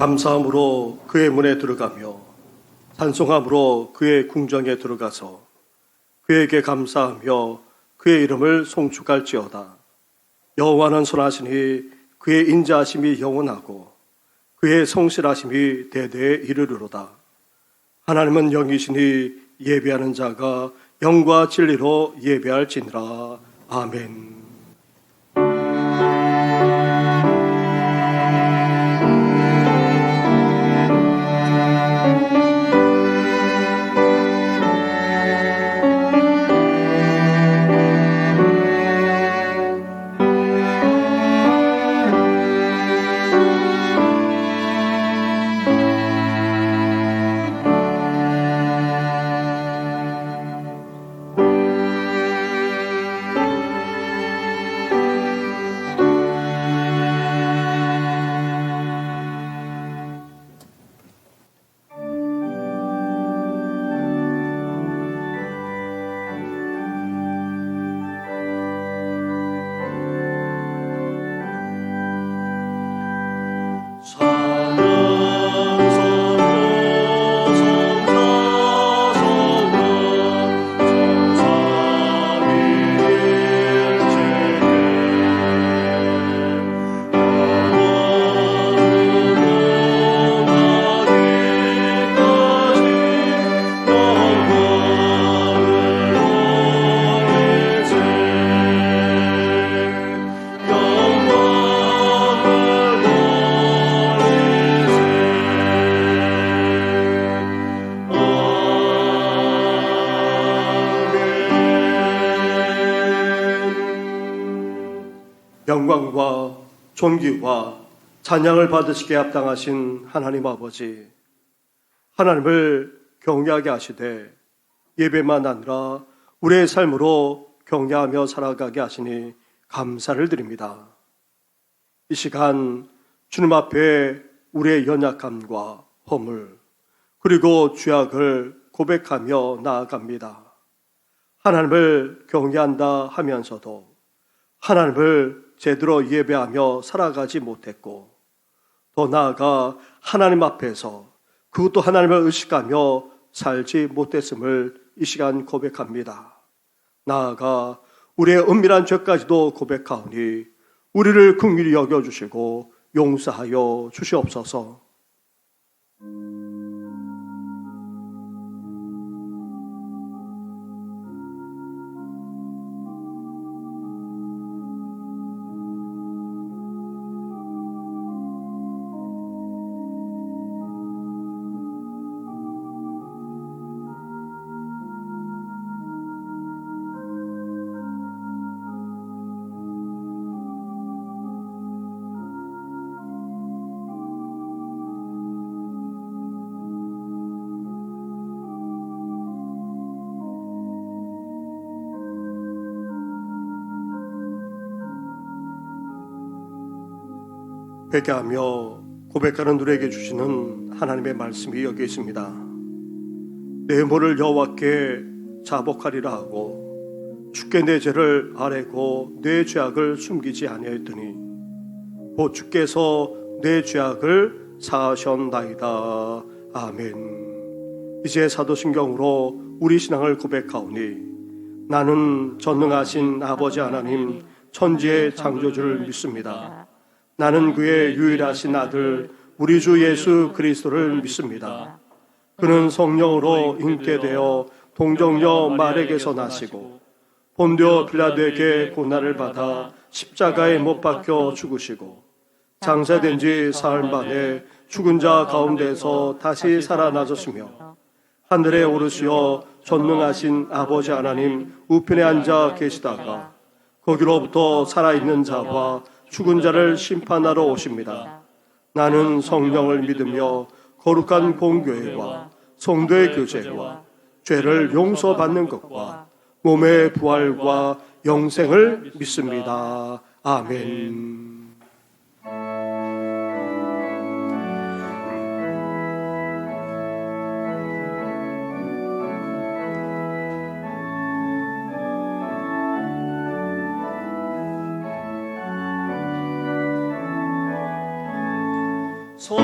감사함으로 그의 문에 들어가며 찬송함으로 그의 궁정에 들어가서 그에게 감사하며 그의 이름을 송축할지어다. 여호와는 선하시니 그의 인자하심이 영원하고 그의 성실하심이 대대에 이르르로다. 하나님은 영이시니 예배하는 자가 영과 진리로 예배할지니라. 아멘. 영광과 존귀와 찬양을 받으시기에 합당하신 하나님 아버지, 하나님을 경외하게 하시되 예배만 아니라 우리의 삶으로 경외하며 살아가게 하시니 감사를 드립니다. 이 시간 주님 앞에 우리의 연약함과 허물 그리고 죄악을 고백하며 나아갑니다. 하나님을 경외한다 하면서도 하나님을 제대로 예배하며 살아가지 못했고, 더 나아가 하나님 앞에서 그것도 하나님을 의식하며 살지 못했음을 이 시간 고백합니다. 나아가 우리의 은밀한 죄까지도 고백하오니 우리를 긍휼히 여겨주시고 용서하여 주시옵소서. 회개하며 고백하는 누구에게 주시는 하나님의 말씀이 여기 있습니다. 내 몸을 여호와께 자복하리라 하고 주께 내 죄를 아뢰고 내 죄악을 숨기지 아니하였더니 곧 주께서 내 죄악을 사하셨나이다. 아멘. 이제 사도신경으로 우리 신앙을 고백하오니 나는 전능하신 아버지 하나님 천지의 창조주를 믿습니다. 나는 그의 유일하신 아들 우리 주 예수 그리스도를 믿습니다. 그는 성령으로 잉태되어 동정녀 마리아에게서 나시고 본디오 빌라도에게 고난을 받아 십자가에 못 박혀 죽으시고 장사된 지 사흘 만에 죽은 자 가운데서 다시 살아나셨으며 하늘에 오르시어 전능하신 아버지 하나님 우편에 앉아 계시다가 거기로부터 살아있는 자와 죽은 자를 심판하러 오십니다. 나는 성령을 믿으며 거룩한 공교회와 성도의 교제와 죄를 용서받는 것과 몸의 부활과 영생을 믿습니다. 아멘. 소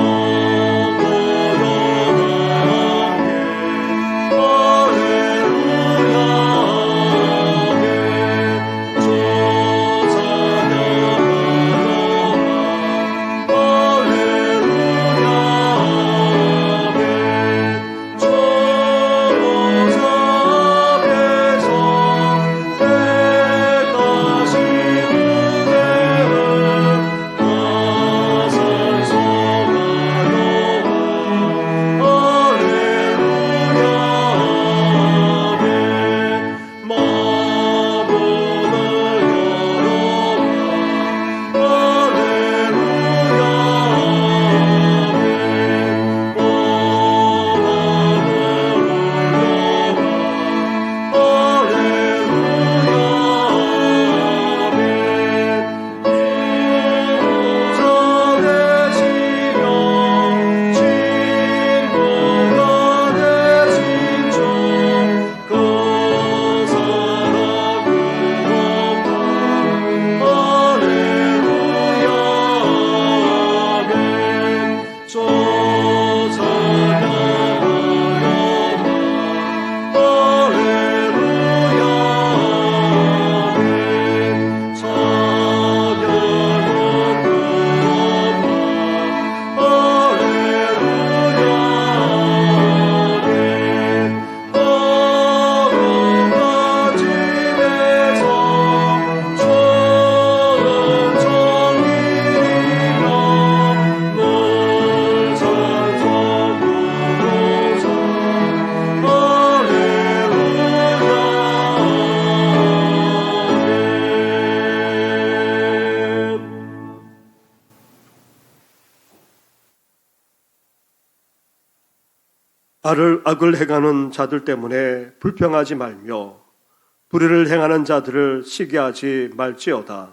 악을 행하는 자들 때문에 불평하지 말며 불의를 행하는 자들을 시기하지 말지어다.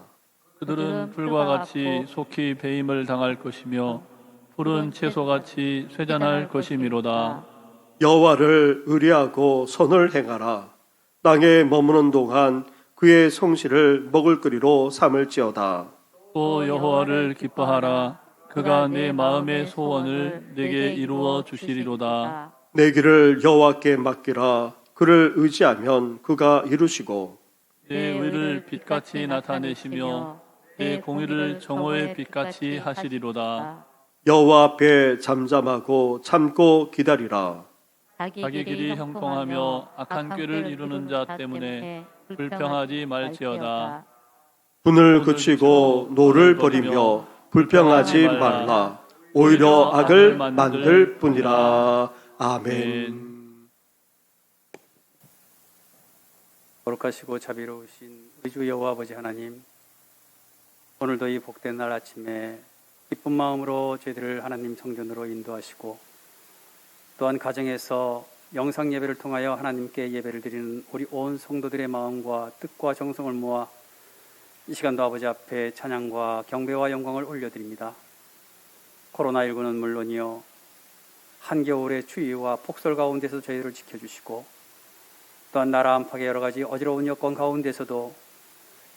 그들은 불과 같이 속히 배임을 당할 것이며 푸른 채소같이 쇠잔할 것이미로다. 여호와를 의뢰하고 선을 행하라. 땅에 머무는 동안 그의 성실을 먹을 거리로 삼을지어다. 또 여호와를 기뻐하라. 그가 내 마음의 소원을 내게 이루어 주시리로다. 내 길을 여호와께 맡기라. 그를 의지하면 그가 이루시고 내 의를 빛같이 나타내시며 내 공의를 정오의 빛같이 하시리로다. 여호와 앞에 잠잠하고 참고 기다리라. 자기 길이 형통하며 악한 꾀를 이루는 자 때문에 불평하지 말지어다. 분을 그치고 노를 버리며 불평하지 말라. 오히려 악을 만들 뿐이라. 아멘. 거룩하시고 자비로우신 우리 주 여호와 아버지 하나님, 오늘도 이 복된 날 아침에 기쁜 마음으로 저희들을 하나님 성전으로 인도하시고 또한 가정에서 영상 예배를 통하여 하나님께 예배를 드리는 우리 온 성도들의 마음과 뜻과 정성을 모아 이 시간도 아버지 앞에 찬양과 경배와 영광을 올려드립니다. 코로나19는 물론이요, 한겨울의 추위와 폭설 가운데서 저희들을 지켜주시고 또한 나라 안팎의 여러 가지 어지러운 여건 가운데서도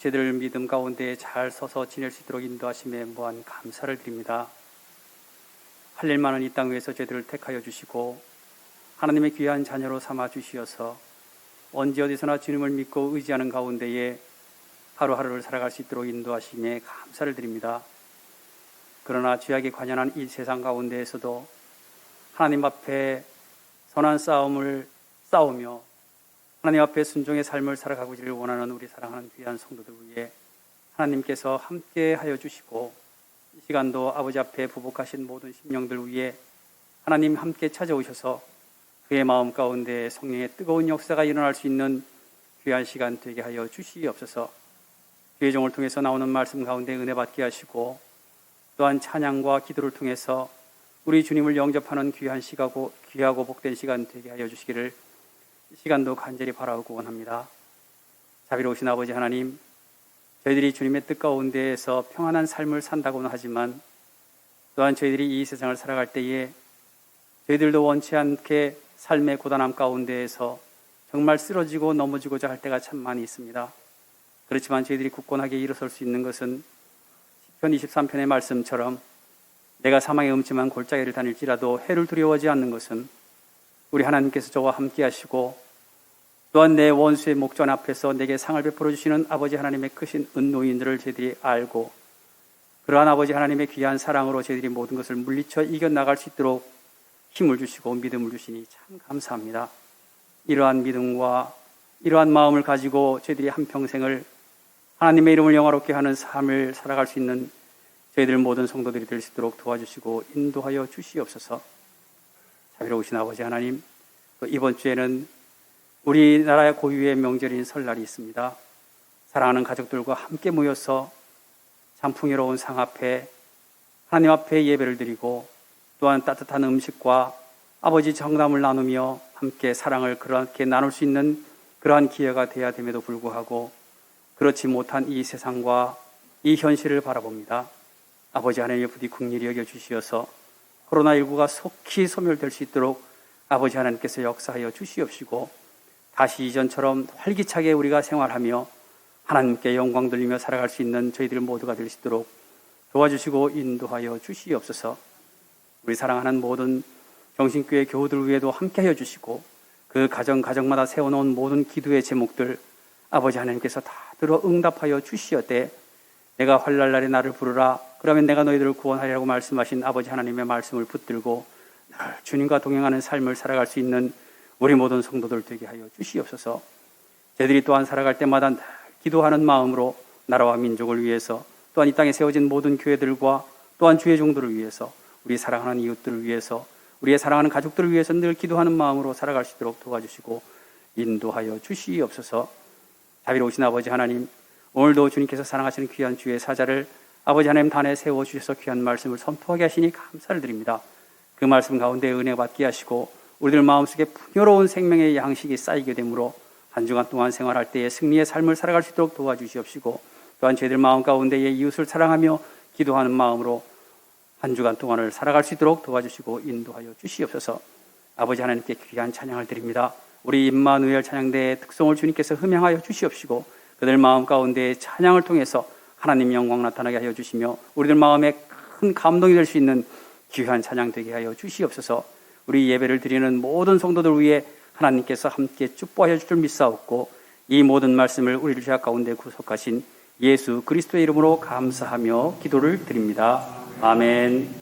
저희들 믿음 가운데 잘 서서 지낼 수 있도록 인도하심에 무한 감사를 드립니다. 할 일 많은 이 땅 위에서 저희들을 택하여 주시고 하나님의 귀한 자녀로 삼아 주시어서 언제 어디서나 주님을 믿고 의지하는 가운데에 하루하루를 살아갈 수 있도록 인도하심에 감사를 드립니다. 그러나 죄악에 관연한 이 세상 가운데에서도 하나님 앞에 선한 싸움을 싸우며 하나님 앞에 순종의 삶을 살아가기를 원하는 우리 사랑하는 귀한 성도들 위해 하나님께서 함께 하여 주시고 이 시간도 아버지 앞에 부복하신 모든 심령들 위해 하나님 함께 찾아오셔서 그의 마음 가운데 성령의 뜨거운 역사가 일어날 수 있는 귀한 시간 되게 하여 주시옵소서. 주의 종을 통해서 나오는 말씀 가운데 은혜 받게 하시고 또한 찬양과 기도를 통해서 우리 주님을 영접하는 귀하고 복된 시간 되게 하여 주시기를 이 시간도 간절히 바라고 원합니다. 자비로우신 아버지 하나님, 저희들이 주님의 뜻 가운데에서 평안한 삶을 산다고는 하지만 또한 저희들이 이 세상을 살아갈 때에 저희들도 원치 않게 삶의 고단함 가운데에서 정말 쓰러지고 넘어지고자 할 때가 참 많이 있습니다. 그렇지만 저희들이 굳건하게 일어설 수 있는 것은 시편 23편의 말씀처럼 내가 사망의 음침한 골짜기를 다닐지라도 해를 두려워하지 않는 것은 우리 하나님께서 저와 함께 하시고 또한 내 원수의 목전 앞에서 내게 상을 베풀어 주시는 아버지 하나님의 크신 은노인들을 저희들이 알고 그러한 아버지 하나님의 귀한 사랑으로 저희들이 모든 것을 물리쳐 이겨나갈 수 있도록 힘을 주시고 믿음을 주시니 참 감사합니다. 이러한 믿음과 이러한 마음을 가지고 저희들이 한평생을 하나님의 이름을 영화롭게 하는 삶을 살아갈 수 있는 저희들 모든 성도들이 될 수 있도록 도와주시고 인도하여 주시옵소서. 자비로우신 아버지 하나님, 또 이번 주에는 우리나라의 고유의 명절인 설날이 있습니다. 사랑하는 가족들과 함께 모여서 참 풍요로운 상 앞에 하나님 앞에 예배를 드리고 또한 따뜻한 음식과 아버지 정담을 나누며 함께 사랑을 그렇게 나눌 수 있는 그러한 기회가 되어야 됨에도 불구하고 그렇지 못한 이 세상과 이 현실을 바라봅니다. 아버지 하나님의 부디 긍휼히 여겨주시어서 코로나19가 속히 소멸될 수 있도록 아버지 하나님께서 역사하여 주시옵시고 다시 이전처럼 활기차게 우리가 생활하며 하나님께 영광 돌리며 살아갈 수 있는 저희들 모두가 될 수 있도록 도와주시고 인도하여 주시옵소서. 우리 사랑하는 모든 정신교회 교우들 위에도 함께하여 주시고 그 가정마다 세워놓은 모든 기도의 제목들 아버지 하나님께서 다 들어 응답하여 주시어되 내가 환난날에 나를 부르라 그러면 내가 너희들을 구원하리라고 말씀하신 아버지 하나님의 말씀을 붙들고 주님과 동행하는 삶을 살아갈 수 있는 우리 모든 성도들 되게 하여 주시옵소서. 저희들이 또한 살아갈 때마다 기도하는 마음으로 나라와 민족을 위해서 또한 이 땅에 세워진 모든 교회들과 또한 주의 종들을 위해서 우리 사랑하는 이웃들을 위해서 우리의 사랑하는 가족들을 위해서 늘 기도하는 마음으로 살아갈 수 있도록 도와주시고 인도하여 주시옵소서. 자비로우신 아버지 하나님, 오늘도 주님께서 사랑하시는 귀한 주의 사자를 아버지 하나님 단에 세워주셔서 귀한 말씀을 선포하게 하시니 감사를 드립니다. 그 말씀 가운데 은혜 받게 하시고 우리들 마음속에 풍요로운 생명의 양식이 쌓이게 되므로 한 주간 동안 생활할 때에 승리의 삶을 살아갈 수 있도록 도와주시옵시고, 또한 저희들 마음 가운데에 이웃을 사랑하며 기도하는 마음으로 한 주간 동안을 살아갈 수 있도록 도와주시고 인도하여 주시옵소서. 아버지 하나님께 귀한 찬양을 드립니다. 우리 임마누엘 찬양대의 특성을 주님께서 흠양하여 주시옵시고, 그들 마음 가운데 찬양을 통해서 하나님 영광 나타나게 하여 주시며 우리들 마음에 큰 감동이 될 수 있는 귀한 찬양 되게 하여 주시옵소서. 우리 예배를 드리는 모든 성도들 위해 하나님께서 함께 축복하여 줄 줄 믿사옵고, 이 모든 말씀을 우리를 죄악 가운데 구속하신 예수 그리스도의 이름으로 감사하며 기도를 드립니다. 아멘.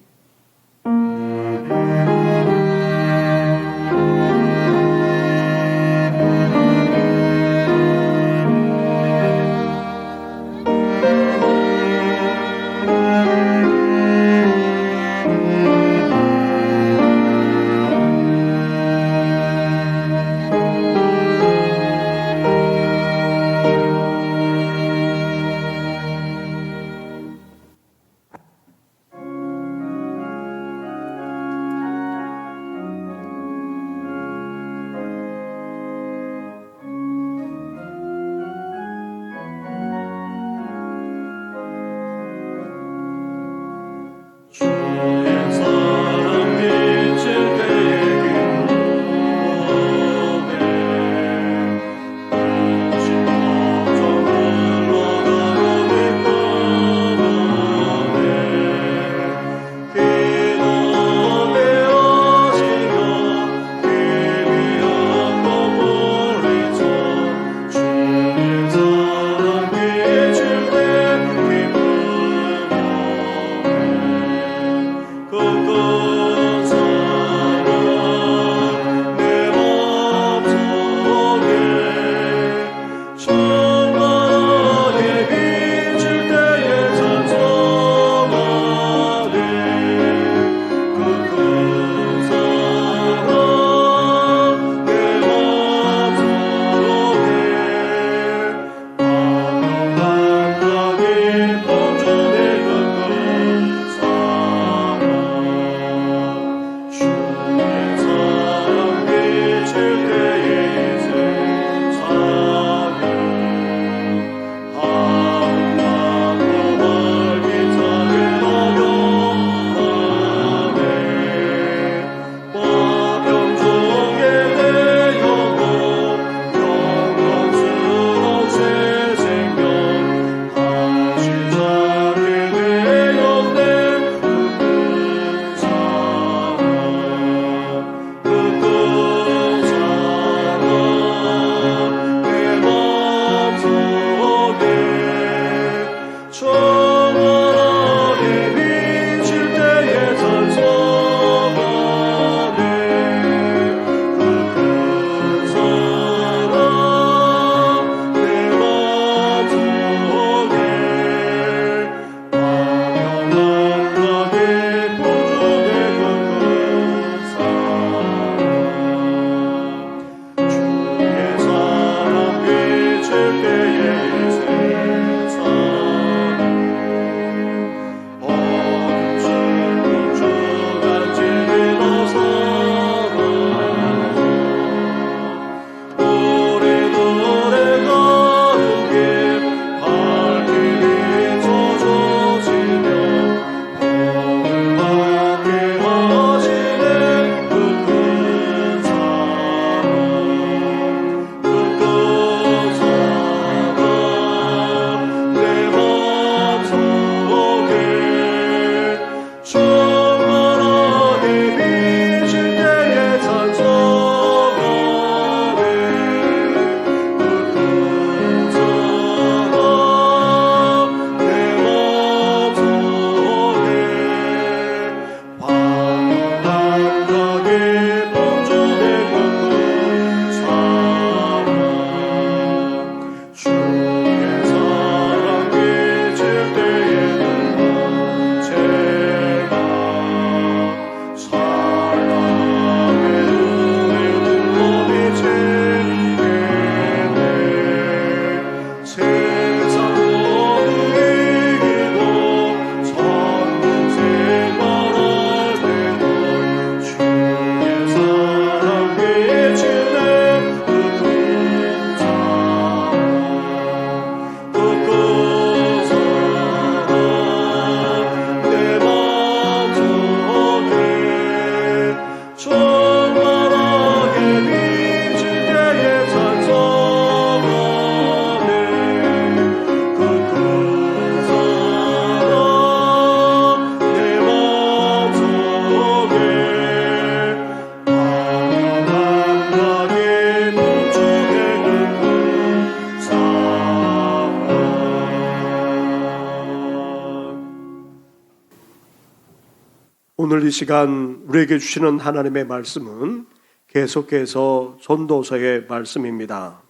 오늘 이 시간 우리에게 주시는 하나님의 말씀은 계속해서 전도서의 말씀입니다.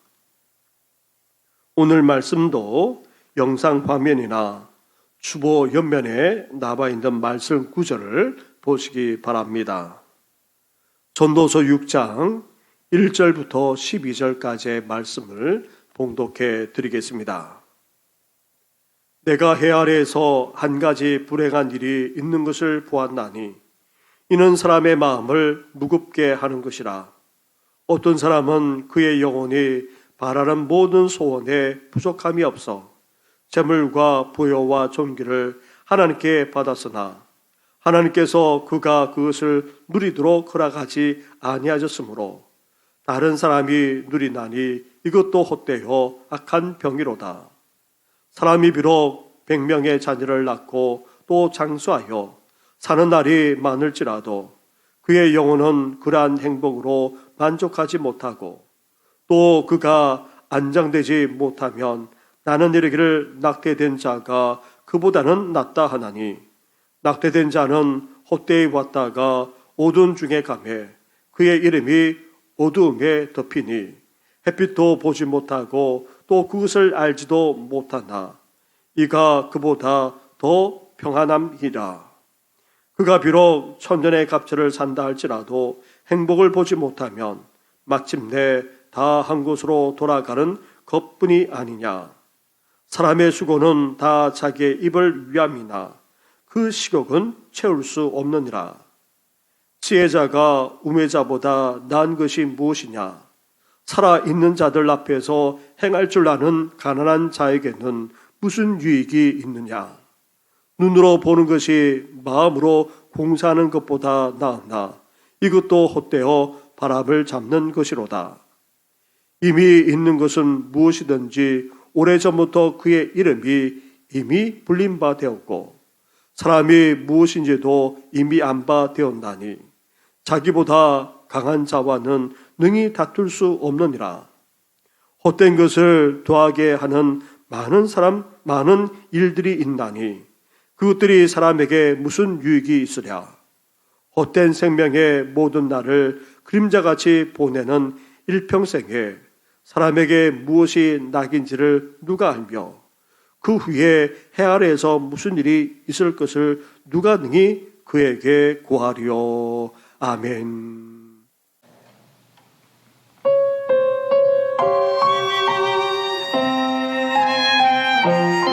오늘 말씀도 영상 화면이나 주보 옆면에 나와 있는 말씀 구절을 보시기 바랍니다. 전도서 6장 1절부터 12절까지의 말씀을 봉독해 드리겠습니다. 내가 해 아래에서 한 가지 불행한 일이 있는 것을 보았나니 이는 사람의 마음을 무겁게 하는 것이라. 어떤 사람은 그의 영혼이 바라는 모든 소원에 부족함이 없어 재물과 부여와 존귀를 하나님께 받았으나 하나님께서 그가 그것을 누리도록 허락하지 아니하셨으므로 다른 사람이 누리나니 이것도 헛되어 악한 병이로다. 사람이 비록 100명의 자녀를 낳고 또 장수하여 사는 날이 많을지라도 그의 영혼은 그러한 행복으로 만족하지 못하고 또 그가 안정되지 못하면 나는 이르기를 낙태된 자가 그보다는 낫다 하나니 낙태된 자는 헛되이 왔다가 어두운 중에 가매 그의 이름이 어두움에 덮이니 햇빛도 보지 못하고 또 그것을 알지도 못하나 이가 그보다 더 평안함이라. 그가 비록 천년의 갑절을 산다 할지라도 행복을 보지 못하면 마침내 다 한 곳으로 돌아가는 것뿐이 아니냐. 사람의 수고는 다 자기의 입을 위함이나 그 식욕은 채울 수 없느니라. 지혜자가 우매자보다 나은 것이 무엇이냐. 살아있는 자들 앞에서 행할 줄 아는 가난한 자에게는 무슨 유익이 있느냐. 눈으로 보는 것이 마음으로 공사하는 것보다 나으나 이것도 헛되어 바람을 잡는 것이로다. 이미 있는 것은 무엇이든지 오래전부터 그의 이름이 이미 불린 바 되었고 사람이 무엇인지도 이미 안 바 되었나니 자기보다 강한 자와는 능히 다툴 수 없느니라. 헛된 것을 더하게 하는 많은 일들이 있나니 그것들이 사람에게 무슨 유익이 있으랴. 헛된 생명의 모든 날을 그림자같이 보내는 일평생에 사람에게 무엇이 낙인지를 누가 알며 그 후에 해 아래에서 무슨 일이 있을 것을 누가 능히 그에게 고하리요. 아멘. 아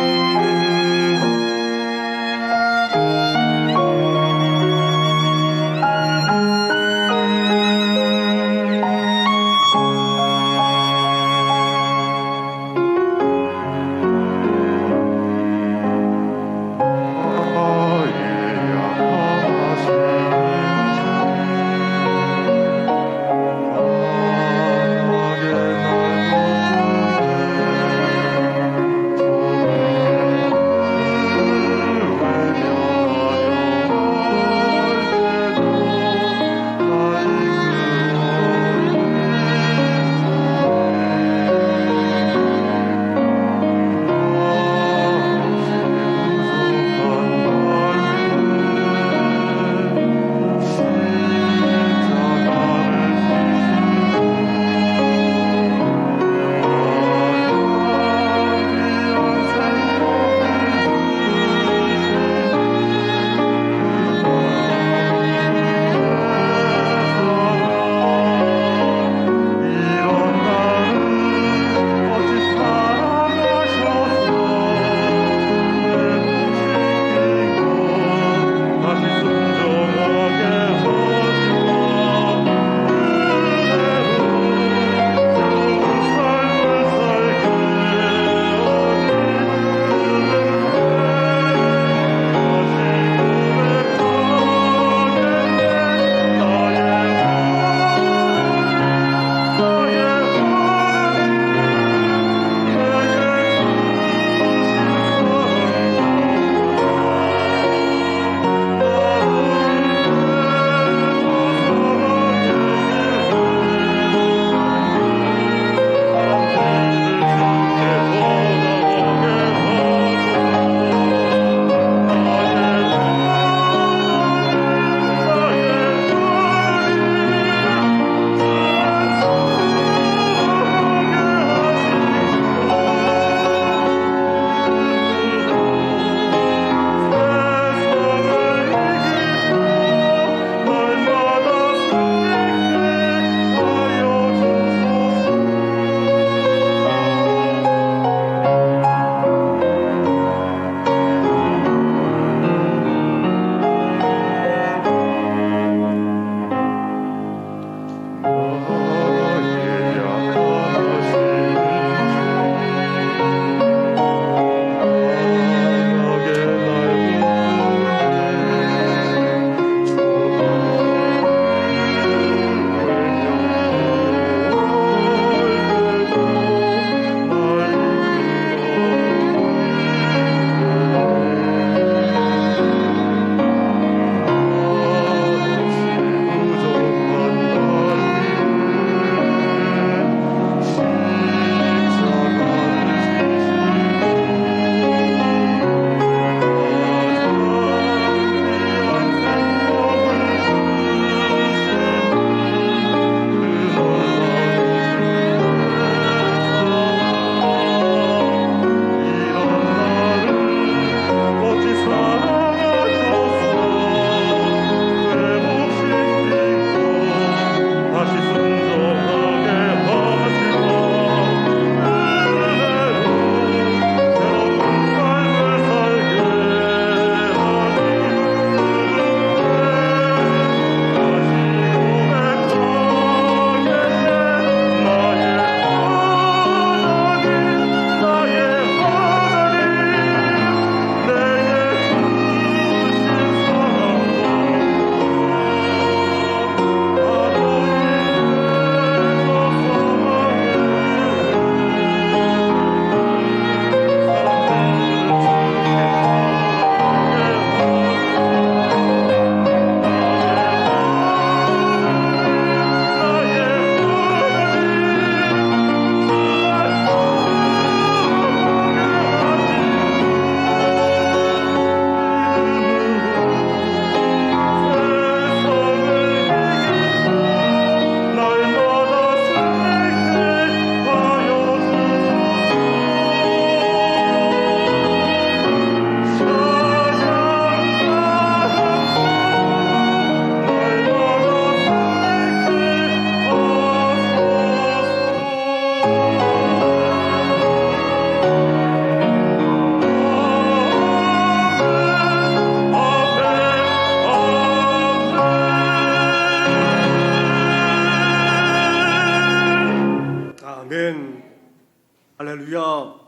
할렐루야.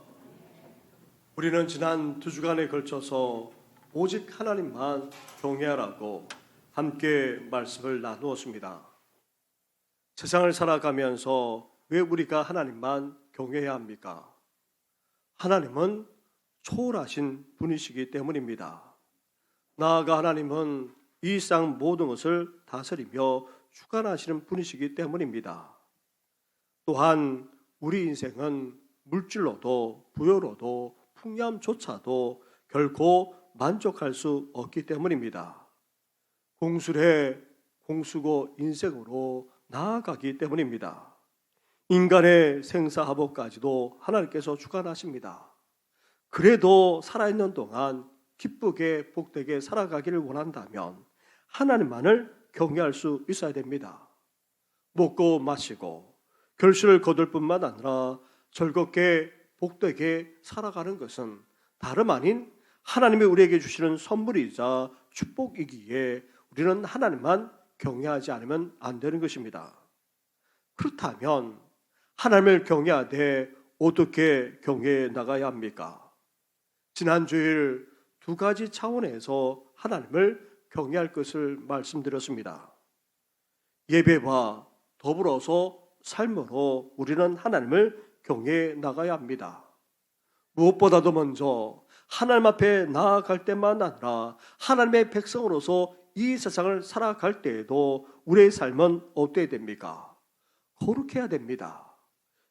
우리는 지난 2주간에 걸쳐서 오직 하나님만 경외하라고 함께 말씀을 나누었습니다. 세상을 살아가면서 왜 우리가 하나님만 경외해야 합니까? 하나님은 초월하신 분이시기 때문입니다. 나아가 하나님은 이 세상 모든 것을 다스리며 주관하시는 분이시기 때문입니다. 또한 우리 인생은 물질로도 부여로도 풍요함조차도 결코 만족할 수 없기 때문입니다. 공술의 공수고 인생으로 나아가기 때문입니다. 인간의 생사화복까지도 하나님께서 주관하십니다. 그래도 살아있는 동안 기쁘게 복되게 살아가기를 원한다면 하나님만을 경외할 수 있어야 됩니다. 먹고 마시고 결실을 거둘 뿐만 아니라 즐겁게 복되게 살아가는 것은 다름 아닌 하나님이 우리에게 주시는 선물이자 축복이기에 우리는 하나님만 경외하지 않으면 안 되는 것입니다. 그렇다면 하나님을 경외하되 어떻게 경외해 나가야 합니까? 지난 주일 2가지 차원에서 하나님을 경외할 것을 말씀드렸습니다. 예배와 더불어서 삶으로 우리는 하나님을 경외해 나가야 합니다. 무엇보다도 먼저 하나님 앞에 나아갈 때만 아니라 하나님의 백성으로서 이 세상을 살아갈 때에도 우리의 삶은 어때야 됩니까? 거룩해야 됩니다.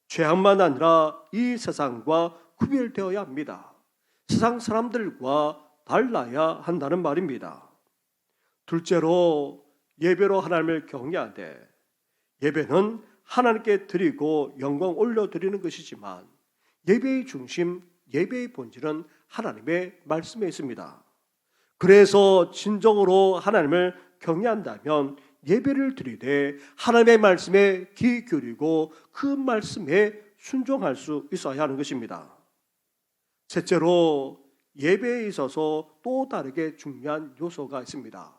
죄악만 아니라 이 세상과 구별되어야 합니다. 세상 사람들과 달라야 한다는 말입니다. 둘째로 예배로 하나님을 경외하되, 예배는 하나님께 드리고 영광 올려드리는 것이지만 예배의 중심, 예배의 본질은 하나님의 말씀에 있습니다. 그래서 진정으로 하나님을 경외한다면 예배를 드리되 하나님의 말씀에 귀 기울이고 그 말씀에 순종할 수 있어야 하는 것입니다. 셋째로 예배에 있어서 또 다르게 중요한 요소가 있습니다.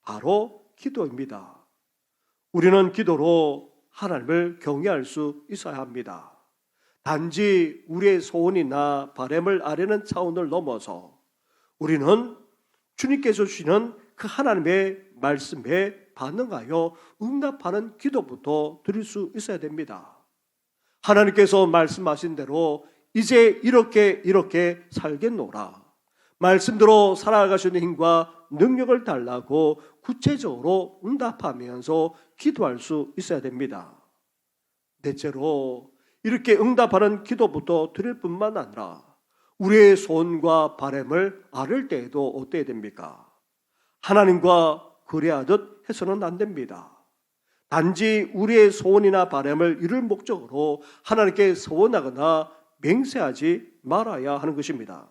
바로 기도입니다. 우리는 기도로 하나님을 경외할 수 있어야 합니다. 단지 우리의 소원이나 바람을 아뢰는 차원을 넘어서 우리는 주님께서 주시는 그 하나님의 말씀에 반응하여 응답하는 기도부터 드릴 수 있어야 됩니다. 하나님께서 말씀하신 대로 이제 이렇게 살겠노라. 말씀대로 살아가시는 힘과 능력을 달라고 구체적으로 응답하면서 기도할 수 있어야 됩니다. 넷째로 이렇게 응답하는 기도부터 드릴 뿐만 아니라 우리의 소원과 바람을 아뢰을 때에도 어때야 됩니까? 하나님과 거래하듯 해서는 안 됩니다. 단지 우리의 소원이나 바람을 이룰 목적으로 하나님께 소원하거나 맹세하지 말아야 하는 것입니다.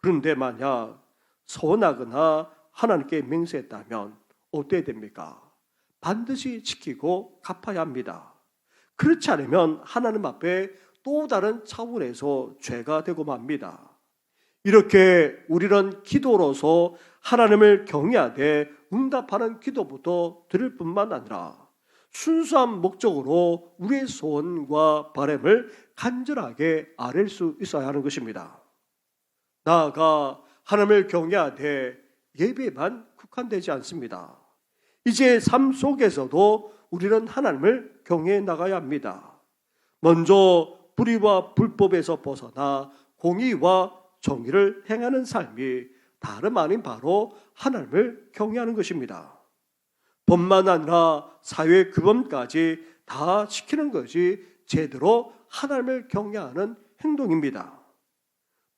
그런데 만약 소원하거나 하나님께 맹세했다면 어때야 됩니까? 반드시 지키고 갚아야 합니다. 그렇지 않으면 하나님 앞에 또 다른 차원에서 죄가 되고 맙니다. 이렇게 우리는 기도로서 하나님을 경외하되 응답하는 기도부터 드릴 뿐만 아니라 순수한 목적으로 우리의 소원과 바람을 간절하게 아뢰 수 있어야 하는 것입니다. 나아가 하나님을 경외하되 예배만 국한되지 않습니다. 이제 삶 속에서도 우리는 하나님을 경외해 나가야 합니다. 먼저 불의와 불법에서 벗어나 공의와 정의를 행하는 삶이 다름 아닌 바로 하나님을 경외하는 것입니다. 법만 아니라 사회 규범까지 다 지키는 것이 제대로 하나님을 경외하는 행동입니다.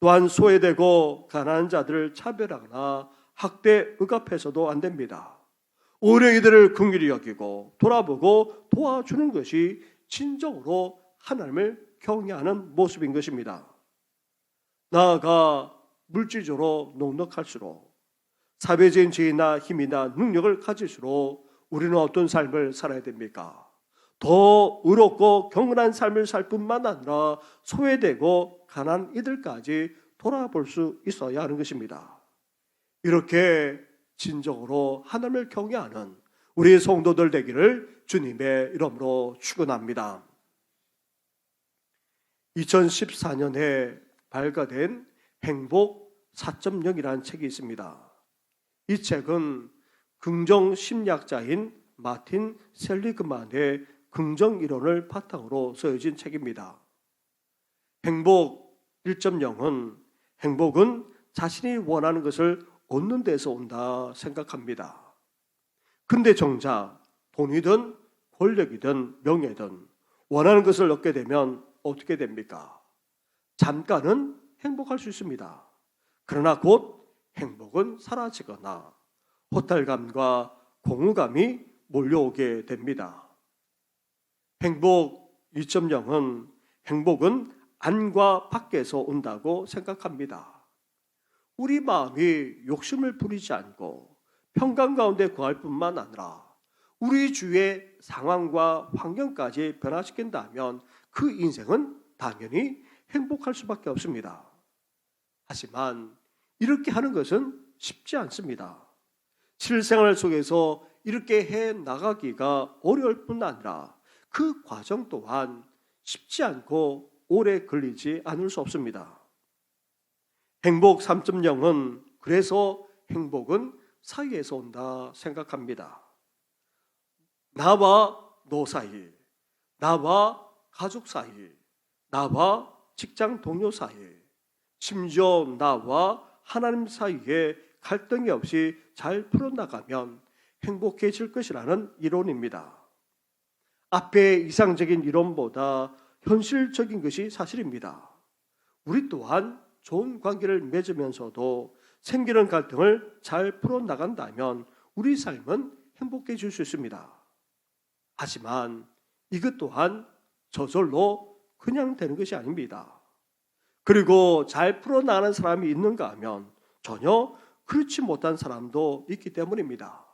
또한 소외되고 가난한 자들을 차별하거나 학대, 억압해서도 안 됩니다. 오히려 이들을 긍휼히 여기고 돌아보고 도와주는 것이 진정으로 하나님을 경외하는 모습인 것입니다. 나아가 물질적으로 넉넉할수록 사회적인 지위나 힘이나 능력을 가질수록 우리는 어떤 삶을 살아야 됩니까? 더 의롭고 경건한 삶을 살 뿐만 아니라 소외되고 가난한 이들까지 돌아볼 수 있어야 하는 것입니다. 이렇게 진정으로 하나님을 경외하는 우리 성도들 되기를 주님의 이름으로 축원합니다. 2014년에 발간된 행복 4.0이라는 책이 있습니다. 이 책은 긍정 심리학자인 마틴 셀리그만의 긍정 이론을 바탕으로 쓰여진 책입니다. 행복 1.0은 행복은 자신이 원하는 것을 얻는 데서 온다 생각합니다. 근데 정작 돈이든 권력이든 명예든 원하는 것을 얻게 되면 어떻게 됩니까? 잠깐은 행복할 수 있습니다. 그러나 곧 행복은 사라지거나 허탈감과 공허감이 몰려오게 됩니다. 행복 2.0은 행복은 안과 밖에서 온다고 생각합니다. 우리 마음이 욕심을 부리지 않고 평강 가운데 거할 뿐만 아니라 우리 주위의 상황과 환경까지 변화시킨다면 그 인생은 당연히 행복할 수밖에 없습니다. 하지만 이렇게 하는 것은 쉽지 않습니다. 실생활 속에서 이렇게 해 나가기가 어려울 뿐 아니라 그 과정 또한 쉽지 않고 오래 걸리지 않을 수 없습니다. 행복 3.0은 그래서 행복은 사이에서 온다 생각합니다. 나와 너 사이, 나와 가족 사이, 나와 직장 동료 사이, 심지어 나와 하나님 사이에 갈등이 없이 잘 풀어나가면 행복해질 것이라는 이론입니다. 앞의 이상적인 이론보다 현실적인 것이 사실입니다. 우리 또한 좋은 관계를 맺으면서도 생기는 갈등을 잘 풀어나간다면 우리 삶은 행복해질 수 있습니다. 하지만 이것 또한 저절로 그냥 되는 것이 아닙니다. 그리고 잘 풀어나가는 사람이 있는가 하면 전혀 그렇지 못한 사람도 있기 때문입니다.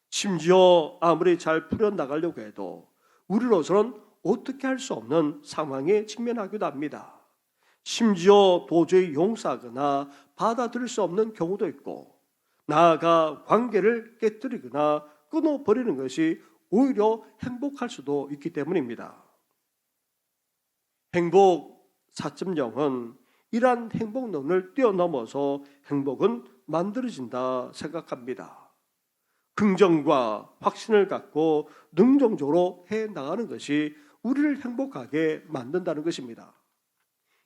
심지어 아무리 잘 풀어나가려고 해도 우리로서는 어떻게 할 수 없는 상황에 직면하기도 합니다. 심지어 도저히 용서하거나 받아들일 수 없는 경우도 있고 나아가 관계를 깨뜨리거나 끊어버리는 것이 오히려 행복할 수도 있기 때문입니다. 행복 4.0은 이러한 행복론을 뛰어넘어서 행복은 만들어진다 생각합니다. 긍정과 확신을 갖고 능동적으로 해나가는 것이 우리를 행복하게 만든다는 것입니다.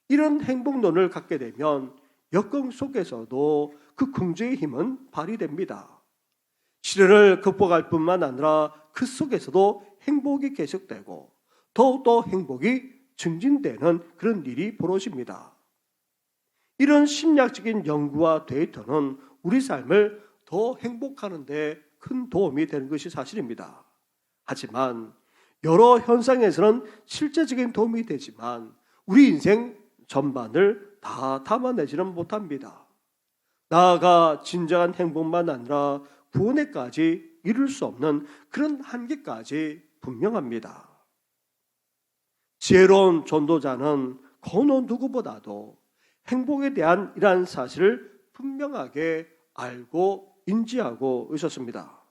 이런 행복론을 갖게 되면 역경 속에서도 그 긍정의 힘은 발휘됩니다. 시련을 극복할 뿐만 아니라 그 속에서도 행복이 계속되고 더욱더 행복이 증진되는 그런 일이 벌어집니다. 이런 심리학적인 연구와 데이터는 우리 삶을 더 행복하는 데 큰 도움이 되는 것이 사실입니다. 하지만 여러 현상에서는 실제적인 도움이 되지만 우리 인생 전반을 다 담아내지는 못합니다. 나아가 진정한 행복만 아니라 구원에까지 이룰 수 없는 그런 한계까지 분명합니다. 지혜로운 전도자는 그 어느 누구보다도 행복에 대한 이러한 사실을 분명하게 알고 인지하고 있었습니다.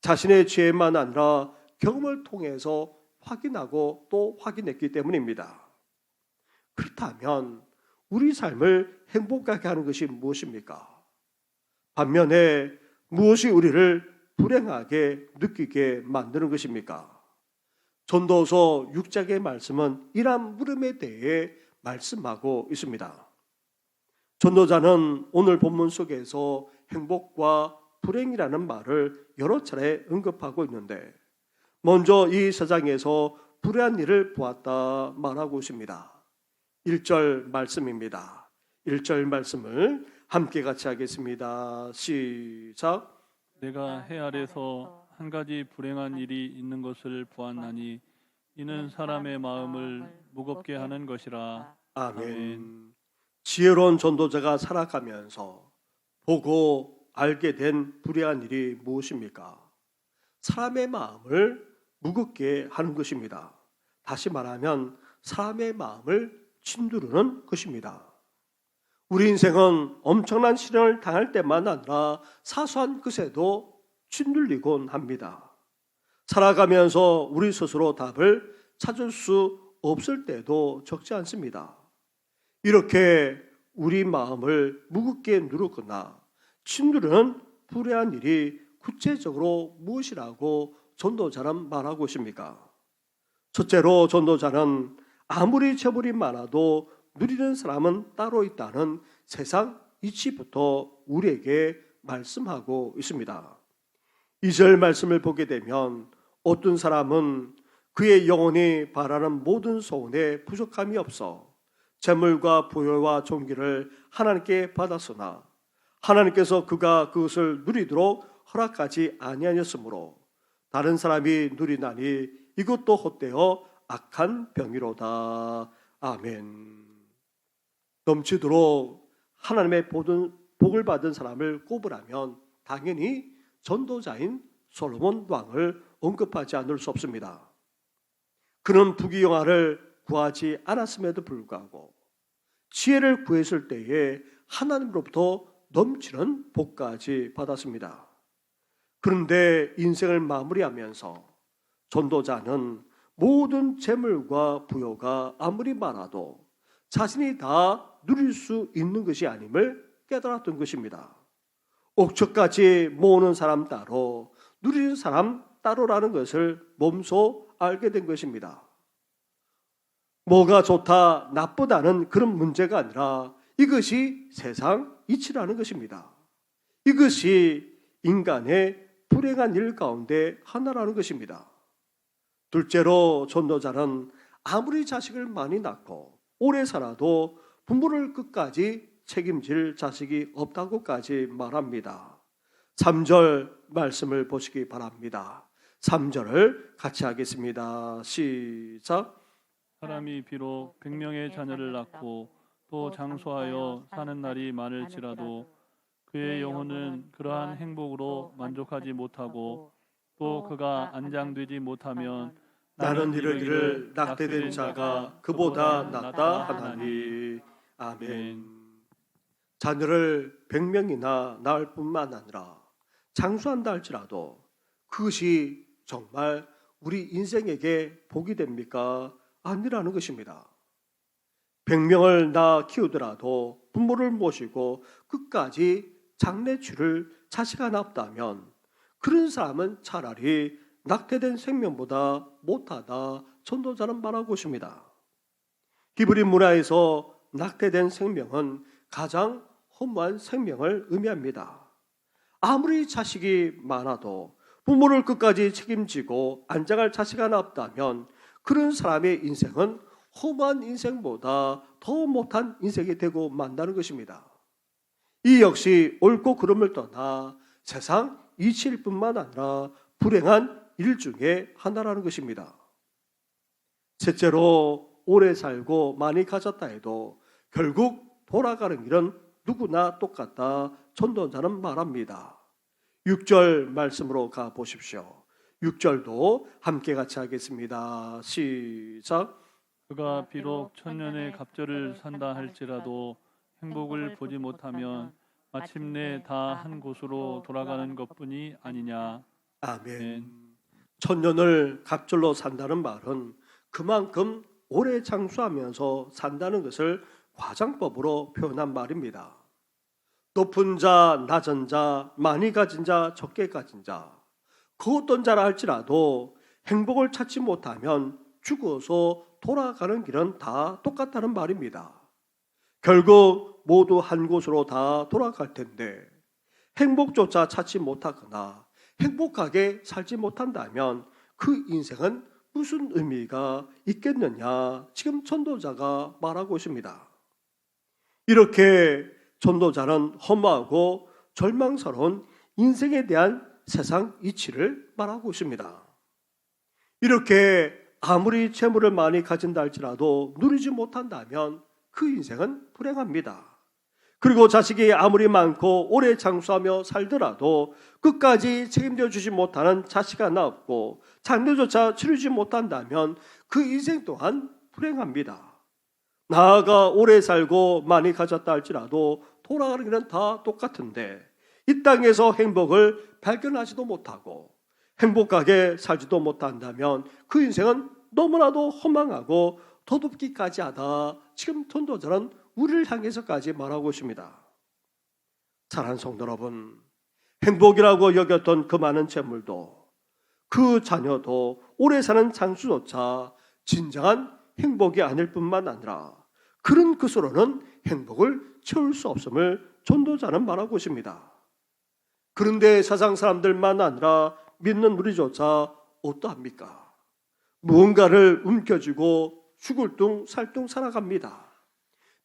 자신의 지혜만 아니라 경험을 통해서 확인하고 또 확인했기 때문입니다. 그렇다면 우리 삶을 행복하게 하는 것이 무엇입니까? 반면에 무엇이 우리를 불행하게 느끼게 만드는 것입니까? 전도서 6장의 말씀은 이러한 물음에 대해 말씀하고 있습니다. 전도자는 오늘 본문 속에서 행복과 불행이라는 말을 여러 차례 언급하고 있는데 먼저 이 4장에서 불행한 일을 보았다 말하고 있습니다. 1절 말씀입니다. 1절 말씀을 함께 같이 하겠습니다. 시작. 내가 해 아래서 한 가지 불행한 일이 있는 것을 보았나니 이는 사람의 마음을 무겁게 하는 것이라. 아멘. 지혜로운 전도자가 살아가면서 보고 알게 된 불행한 일이 무엇입니까? 사람의 마음을 무겁게 하는 것입니다. 다시 말하면 사람의 마음을 짓누르는 것입니다. 우리 인생은 엄청난 시련을 당할 때만 아니라 사소한 것에도 짓눌리곤 합니다. 살아가면서 우리 스스로 답을 찾을 수 없을 때도 적지 않습니다. 이렇게 우리 마음을 무겁게 누르거나 짓누르는 불의한 일이 구체적으로 무엇이라고 전도자는 말하고 있습니까? 첫째로 전도자는 아무리 재물이 많아도 누리는 사람은 따로 있다는 세상 이치부터 우리에게 말씀하고 있습니다. 2절 말씀을 보게 되면 어떤 사람은 그의 영혼이 바라는 모든 소원에 부족함이 없어 재물과 부여와 존귀를 하나님께 받았으나 하나님께서 그가 그것을 누리도록 허락하지 아니하였으므로 다른 사람이 누리나니 이것도 헛되어 악한 병이로다. 아멘. 넘치도록 하나님의 복을 받은 사람을 꼽으라면 당연히 전도자인 솔로몬 왕을 언급하지 않을 수 없습니다. 그는 부귀영화를 구하지 않았음에도 불구하고 지혜를 구했을 때에 하나님으로부터 넘치는 복까지 받았습니다. 그런데 인생을 마무리하면서 전도자는 모든 재물과 부여가 아무리 많아도 자신이 다 누릴 수 있는 것이 아님을 깨달았던 것입니다. 옥초까지 모으는 사람 따로 누리는 사람 따로라는 것을 몸소 알게 된 것입니다. 뭐가 좋다 나쁘다는 그런 문제가 아니라 이것이 세상 이치라는 것입니다. 이것이 인간의 불행한 일 가운데 하나라는 것입니다. 둘째로 전도자는 아무리 자식을 많이 낳고 오래 살아도 부모를 끝까지 책임질 자식이 없다고까지 말합니다. 3절 말씀을 보시기 바랍니다. 3절을 같이 하겠습니다. 시작. 사람이 비록 100명의 자녀를 낳고 또 장수하여 사는 날이 많을지라도 그의 영혼은 그러한 행복으로 만족하지 못하고 또 그가 안장되지 못하면 나는 이르기를 낙태된 자가 그보다 낫다 하나니. 아멘. 자녀를 100명이나 낳을 뿐만 아니라 장수한다 할지라도 그것이 정말 우리 인생에게 복이 됩니까? 아니라는 것입니다. 100명을 낳아 키우더라도 부모를 모시고 끝까지 장래추를 자식 하나 없다면 그런 사람은 차라리 낙태된 생명보다 못하다 전도자는 말하고 있습니다. 히브리 문화에서 낙태된 생명은 가장 허무한 생명을 의미합니다. 아무리 자식이 많아도 부모를 끝까지 책임지고 안장할 자식 하나 없다면 그런 사람의 인생은 허무한 인생보다 더 못한 인생이 되고 만다는 것입니다. 이 역시 옳고 그름을 떠나 세상 이치일 뿐만 아니라 불행한 일 중에 하나라는 것입니다. 셋째로 오래 살고 많이 가졌다 해도 결국 돌아가는 길은 누구나 똑같다 전도자는 말합니다. 6절 말씀으로 가보십시오. 6절도 함께 같이 하겠습니다. 시작. 그가 비록 천년의 갑절을 산다 할지라도 행복을 보지 못하면 마침내 다 한 곳으로 돌아가는 것뿐이 아니냐. 아멘. 천년을 갑절로 산다는 말은 그만큼 오래 장수하면서 산다는 것을 과장법으로 표현한 말입니다. 높은 자, 낮은 자, 많이 가진 자, 적게 가진 자, 그 어떤 자라 할지라도 행복을 찾지 못하면 죽어서 돌아가는 길은 다 똑같다는 말입니다. 결국 모두 한 곳으로 다 돌아갈 텐데 행복조차 찾지 못하거나 행복하게 살지 못한다면 그 인생은 무슨 의미가 있겠느냐 지금 전도자가 말하고 있습니다. 이렇게 전도자는 허무하고 절망스러운 인생에 대한 세상 이치를 말하고 있습니다. 이렇게 아무리 재물을 많이 가진다 할지라도 누리지 못한다면 그 인생은 불행합니다. 그리고 자식이 아무리 많고 오래 장수하며 살더라도 끝까지 책임져 주지 못하는 자식 하나 없고 장례조차 치르지 못한다면 그 인생 또한 불행합니다. 나아가 오래 살고 많이 가졌다 할지라도 돌아가는 길은 다 똑같은데 이 땅에서 행복을 발견하지도 못하고 행복하게 살지도 못한다면 그 인생은 너무나도 허망하고 더덥기까지 하다 지금 전도자는 우리를 향해서까지 말하고 있습니다. 사랑하는 성도 여러분, 행복이라고 여겼던 그 많은 재물도, 그 자녀도, 오래 사는 장수조차 진정한 행복이 아닐 뿐만 아니라 그런 것으로는 행복을 채울 수 없음을 전도자는 말하고 있습니다. 그런데 세상 사람들만 아니라 믿는 우리조차 어떠합니까? 무언가를 움켜쥐고 죽을 둥 살둥 살아갑니다.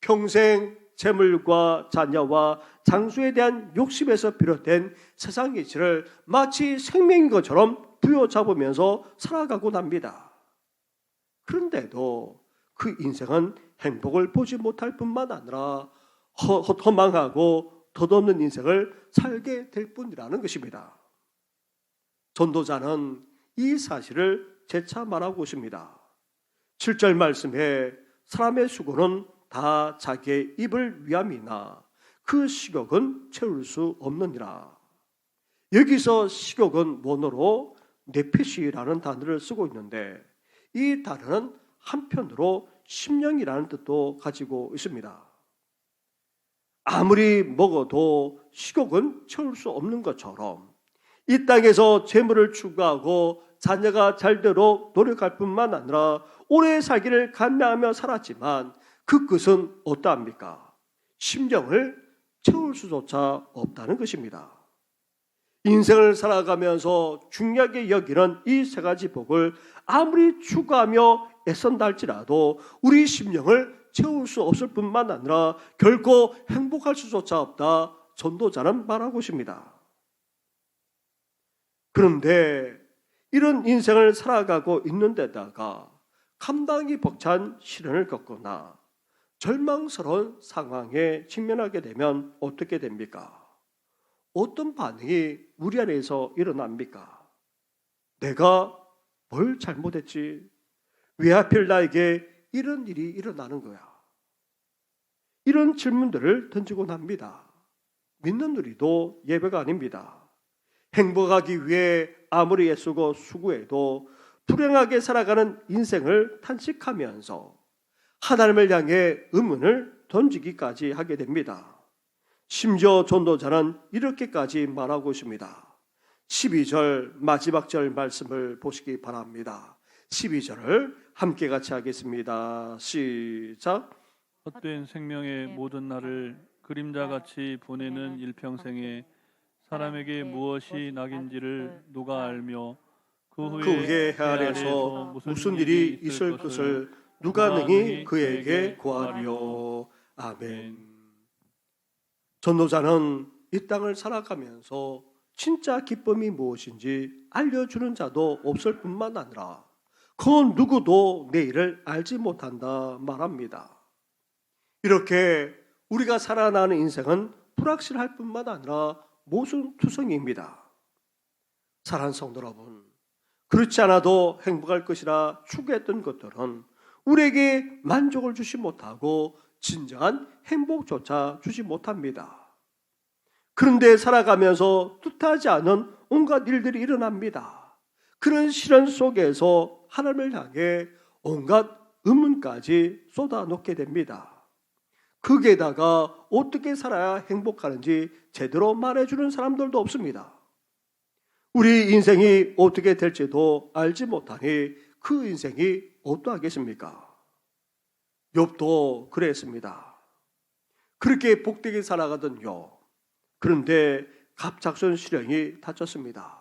평생 재물과 자녀와 장수에 대한 욕심에서 비롯된 세상 이치를 마치 생명인 것처럼 부여잡으면서 살아가곤 합니다. 그런데도 그 인생은 행복을 보지 못할 뿐만 아니라 허망하고 덧없는 인생을 살게 될 뿐이라는 것입니다. 전도자는 이 사실을 재차 말하고 있습니다. 7절 말씀에 사람의 수고는 다 자기의 입을 위함이나 그 식욕은 채울 수 없느니라. 여기서 식욕은 원어로 네페시라는 단어를 쓰고 있는데 이 단어는 한편으로 심령이라는 뜻도 가지고 있습니다. 아무리 먹어도 식욕은 채울 수 없는 것처럼 이 땅에서 재물을 추구하고 자녀가 잘되도록 노력할 뿐만 아니라 오래 살기를 간구하며 살았지만 그 끝은 어떠합니까? 심령을 채울 수조차 없다는 것입니다. 인생을 살아가면서 중요하게 여기는 이 세 가지 복을 아무리 추구하며 애쓴다 할지라도 우리 심령을 채울 수 없을 뿐만 아니라 결코 행복할 수조차 없다. 전도자는 말하고 있습니다. 그런데 이런 인생을 살아가고 있는 데다가 감당이 벅찬 시련을 겪거나 절망스러운 상황에 직면하게 되면 어떻게 됩니까? 어떤 반응이 우리 안에서 일어납니까? 내가 뭘 잘못했지? 왜 하필 나에게 이런 일이 일어나는 거야? 이런 질문들을 던지곤 합니다. 믿는 우리도 예외가 아닙니다. 행복하기 위해 아무리 애쓰고 수고해도 불행하게 살아가는 인생을 탄식하면서 하나님을 향해 의문을 던지기까지 하게 됩니다. 심지어 전도자는 이렇게까지 말하고 있습니다. 12절 마지막 절 말씀을 보시기 바랍니다. 12절을 함께 같이 하겠습니다. 시작. 헛된 생명의 모든 날을 그림자같이 보내는 일평생에 사람에게 무엇이 낙인지를 누가 알며 그 후에 해 아래에서 무슨 일이 있을 것을 누가 능히 그에게 구하리요. 아멘. 전도자는 이 땅을 살아가면서 진짜 기쁨이 무엇인지 알려주는 자도 없을 뿐만 아니라 그 누구도 내일을 알지 못한다 말합니다. 이렇게 우리가 살아가는 인생은 불확실할 뿐만 아니라 모순투성이입니다. 사랑하는 성도 여러분, 그렇지 않아도 행복할 것이라 추구했던 것들은 우리에게 만족을 주지 못하고 진정한 행복조차 주지 못합니다. 그런데 살아가면서 뜻하지 않은 온갖 일들이 일어납니다. 그런 시련 속에서 하나님을 향해 온갖 의문까지 쏟아놓게 됩니다. 거기에다가 어떻게 살아야 행복하는지 제대로 말해주는 사람들도 없습니다. 우리 인생이 어떻게 될지도 알지 못하니 그 인생이 어떠하겠습니까? 욥도 그랬습니다. 그렇게 복되게 살아가던 욥, 그런데 갑작스런 시련이 닥쳤습니다.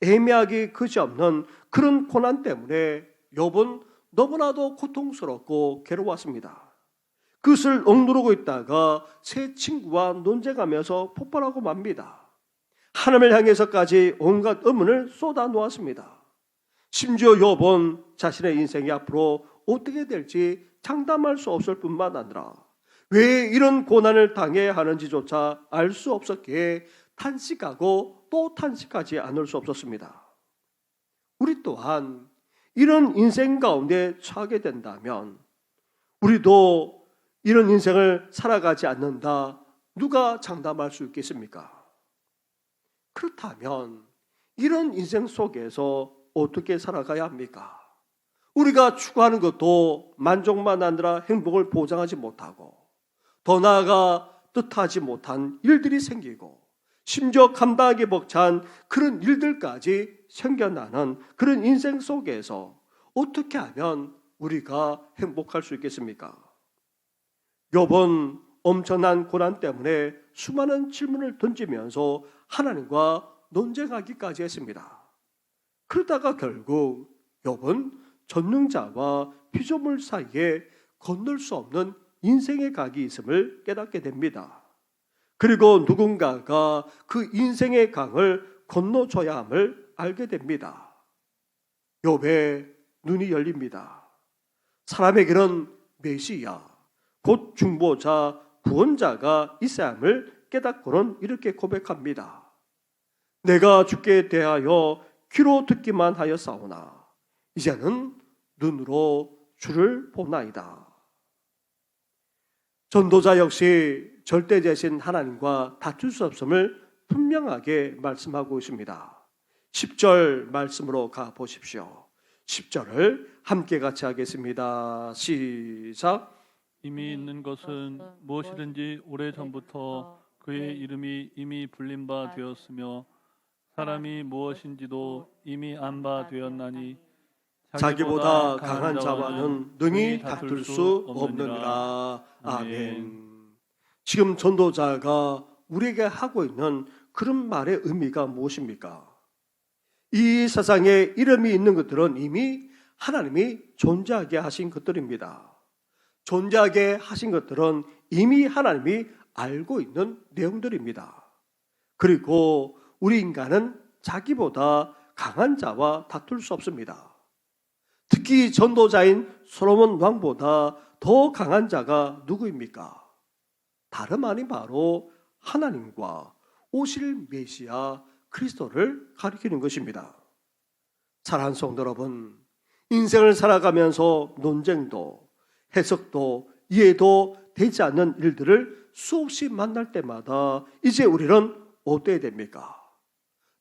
애매하기 그지없는 그런 고난 때문에 욥은 너무나도 고통스럽고 괴로웠습니다. 그것을 억누르고 있다가 새 친구와 논쟁하면서 폭발하고 맙니다. 하나님을 향해서까지 온갖 의문을 쏟아놓았습니다. 심지어 욥은 자신의 인생이 앞으로 어떻게 될지 장담할 수 없을 뿐만 아니라 왜 이런 고난을 당해야 하는지조차 알 수 없었기에 탄식하고 또 탄식하지 않을 수 없었습니다. 우리 또한 이런 인생 가운데 처하게 된다면 우리도 이런 인생을 살아가지 않는다 누가 장담할 수 있겠습니까? 그렇다면 이런 인생 속에서 어떻게 살아가야 합니까? 우리가 추구하는 것도 만족만 아니라 행복을 보장하지 못하고 더 나아가 뜻하지 못한 일들이 생기고 심지어 감당하기 벅찬 그런 일들까지 생겨나는 그런 인생 속에서 어떻게 하면 우리가 행복할 수 있겠습니까? 욥은 엄청난 고난 때문에 수많은 질문을 던지면서 하나님과 논쟁하기까지 했습니다. 그러다가 결국 욥은 전능자와 피조물 사이에 건널 수 없는 인생의 각이 있음을 깨닫게 됩니다. 그리고 누군가가 그 인생의 강을 건너줘야 함을 알게 됩니다. 욥의 눈이 열립니다. 사람에게는 메시아, 곧 중보자, 구원자가 있어야 함을 깨닫고는 이렇게 고백합니다. 내가 주께 대하여 귀로 듣기만 하였사오나 이제는 눈으로 주를 보나이다. 전도자 역시 절대되신 하나님과 다툴 수 없음을 분명하게 말씀하고 있습니다. 10절 말씀으로 가보십시오. 10절을 함께 같이 하겠습니다. 시작. 이미 있는 것은 무엇이든지 오래전부터 그의 이름이 이미 불린 바 되었으며 사람이 무엇인지도 이미 안 바 되었나니 자기보다 강한 자와는 능히 다툴 수 없느니라. 아멘. 지금 전도자가 우리에게 하고 있는 그런 말의 의미가 무엇입니까? 이 세상에 이름이 있는 것들은 이미 하나님이 존재하게 하신 것들입니다. 존재하게 하신 것들은 이미 하나님이 알고 있는 내용들입니다. 그리고 우리 인간은 자기보다 강한 자와 다툴 수 없습니다. 특히 전도자인 솔로몬 왕보다 더 강한 자가 누구입니까? 다름 아닌 바로 하나님과 오실 메시아 그리스도를 가리키는 것입니다. 사랑하는 성도 여러분, 인생을 살아가면서 논쟁도 해석도 이해도 되지 않는 일들을 수없이 만날 때마다 이제 우리는 어때야 됩니까?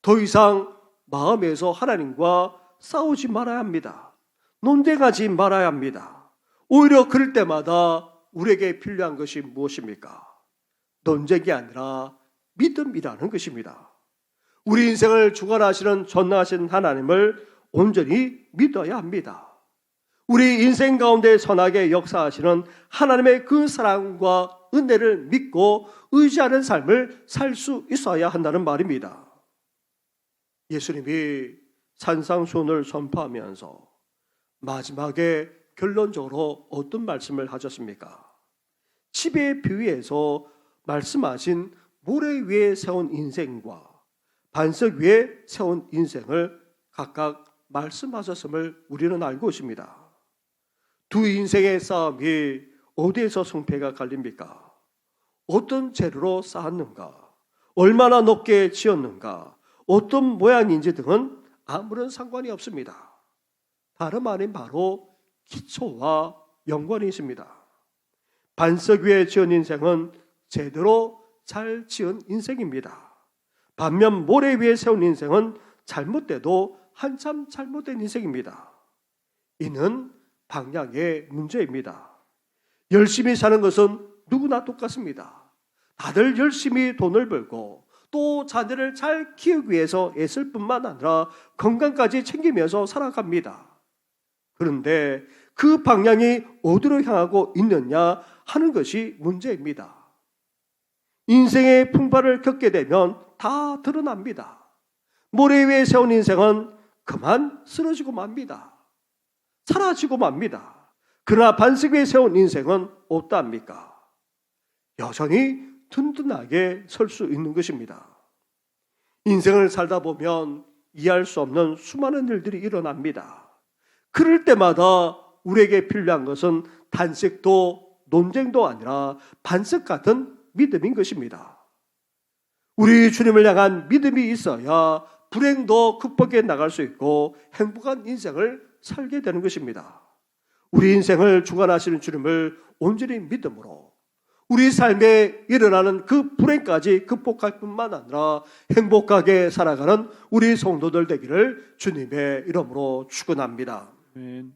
더 이상 마음에서 하나님과 싸우지 말아야 합니다. 논쟁하지 말아야 합니다. 오히려 그럴 때마다 우리에게 필요한 것이 무엇입니까? 논쟁이 아니라 믿음이라는 것입니다. 우리 인생을 주관하시는 전능하신 하나님을 온전히 믿어야 합니다. 우리 인생 가운데 선하게 역사하시는 하나님의 그 사랑과 은혜를 믿고 의지하는 삶을 살 수 있어야 한다는 말입니다. 예수님이 산상수훈을 선포하면서 마지막에 결론적으로 어떤 말씀을 하셨습니까? 집의 비유에서 말씀하신 모래 위에 세운 인생과 반석 위에 세운 인생을 각각 말씀하셨음을 우리는 알고 있습니다. 두 인생의 싸움이 어디에서 승패가 갈립니까? 어떤 재료로 쌓았는가? 얼마나 높게 지었는가? 어떤 모양인지 등은 아무런 상관이 없습니다. 다름 아닌 바로 기초와 연관이 있습니다. 반석 위에 지은 인생은 제대로 잘 지은 인생입니다. 반면 모래 위에 세운 인생은 잘못돼도 한참 잘못된 인생입니다. 이는 방향의 문제입니다. 열심히 사는 것은 누구나 똑같습니다. 다들 열심히 돈을 벌고 또 자녀를 잘 키우기 위해서 애쓸 뿐만 아니라 건강까지 챙기면서 살아갑니다. 그런데 그 방향이 어디로 향하고 있느냐 하는 것이 문제입니다. 인생의 풍파를 겪게 되면 다 드러납니다. 모래 위에 세운 인생은 그만 쓰러지고 맙니다. 사라지고 맙니다. 그러나 반석 위에 세운 인생은 어떠합니까? 여전히 든든하게 설 수 있는 것입니다. 인생을 살다 보면 이해할 수 없는 수많은 일들이 일어납니다. 그럴 때마다 우리에게 필요한 것은 단색도 논쟁도 아니라 반석 같은 믿음인 것입니다. 우리 주님을 향한 믿음이 있어야 불행도 극복해 나갈 수 있고 행복한 인생을 살게 되는 것입니다. 우리 인생을 주관하시는 주님을 온전히 믿음으로 우리 삶에 일어나는 그 불행까지 극복할 뿐만 아니라 행복하게 살아가는 우리 성도들 되기를 주님의 이름으로 축원합니다. 아멘.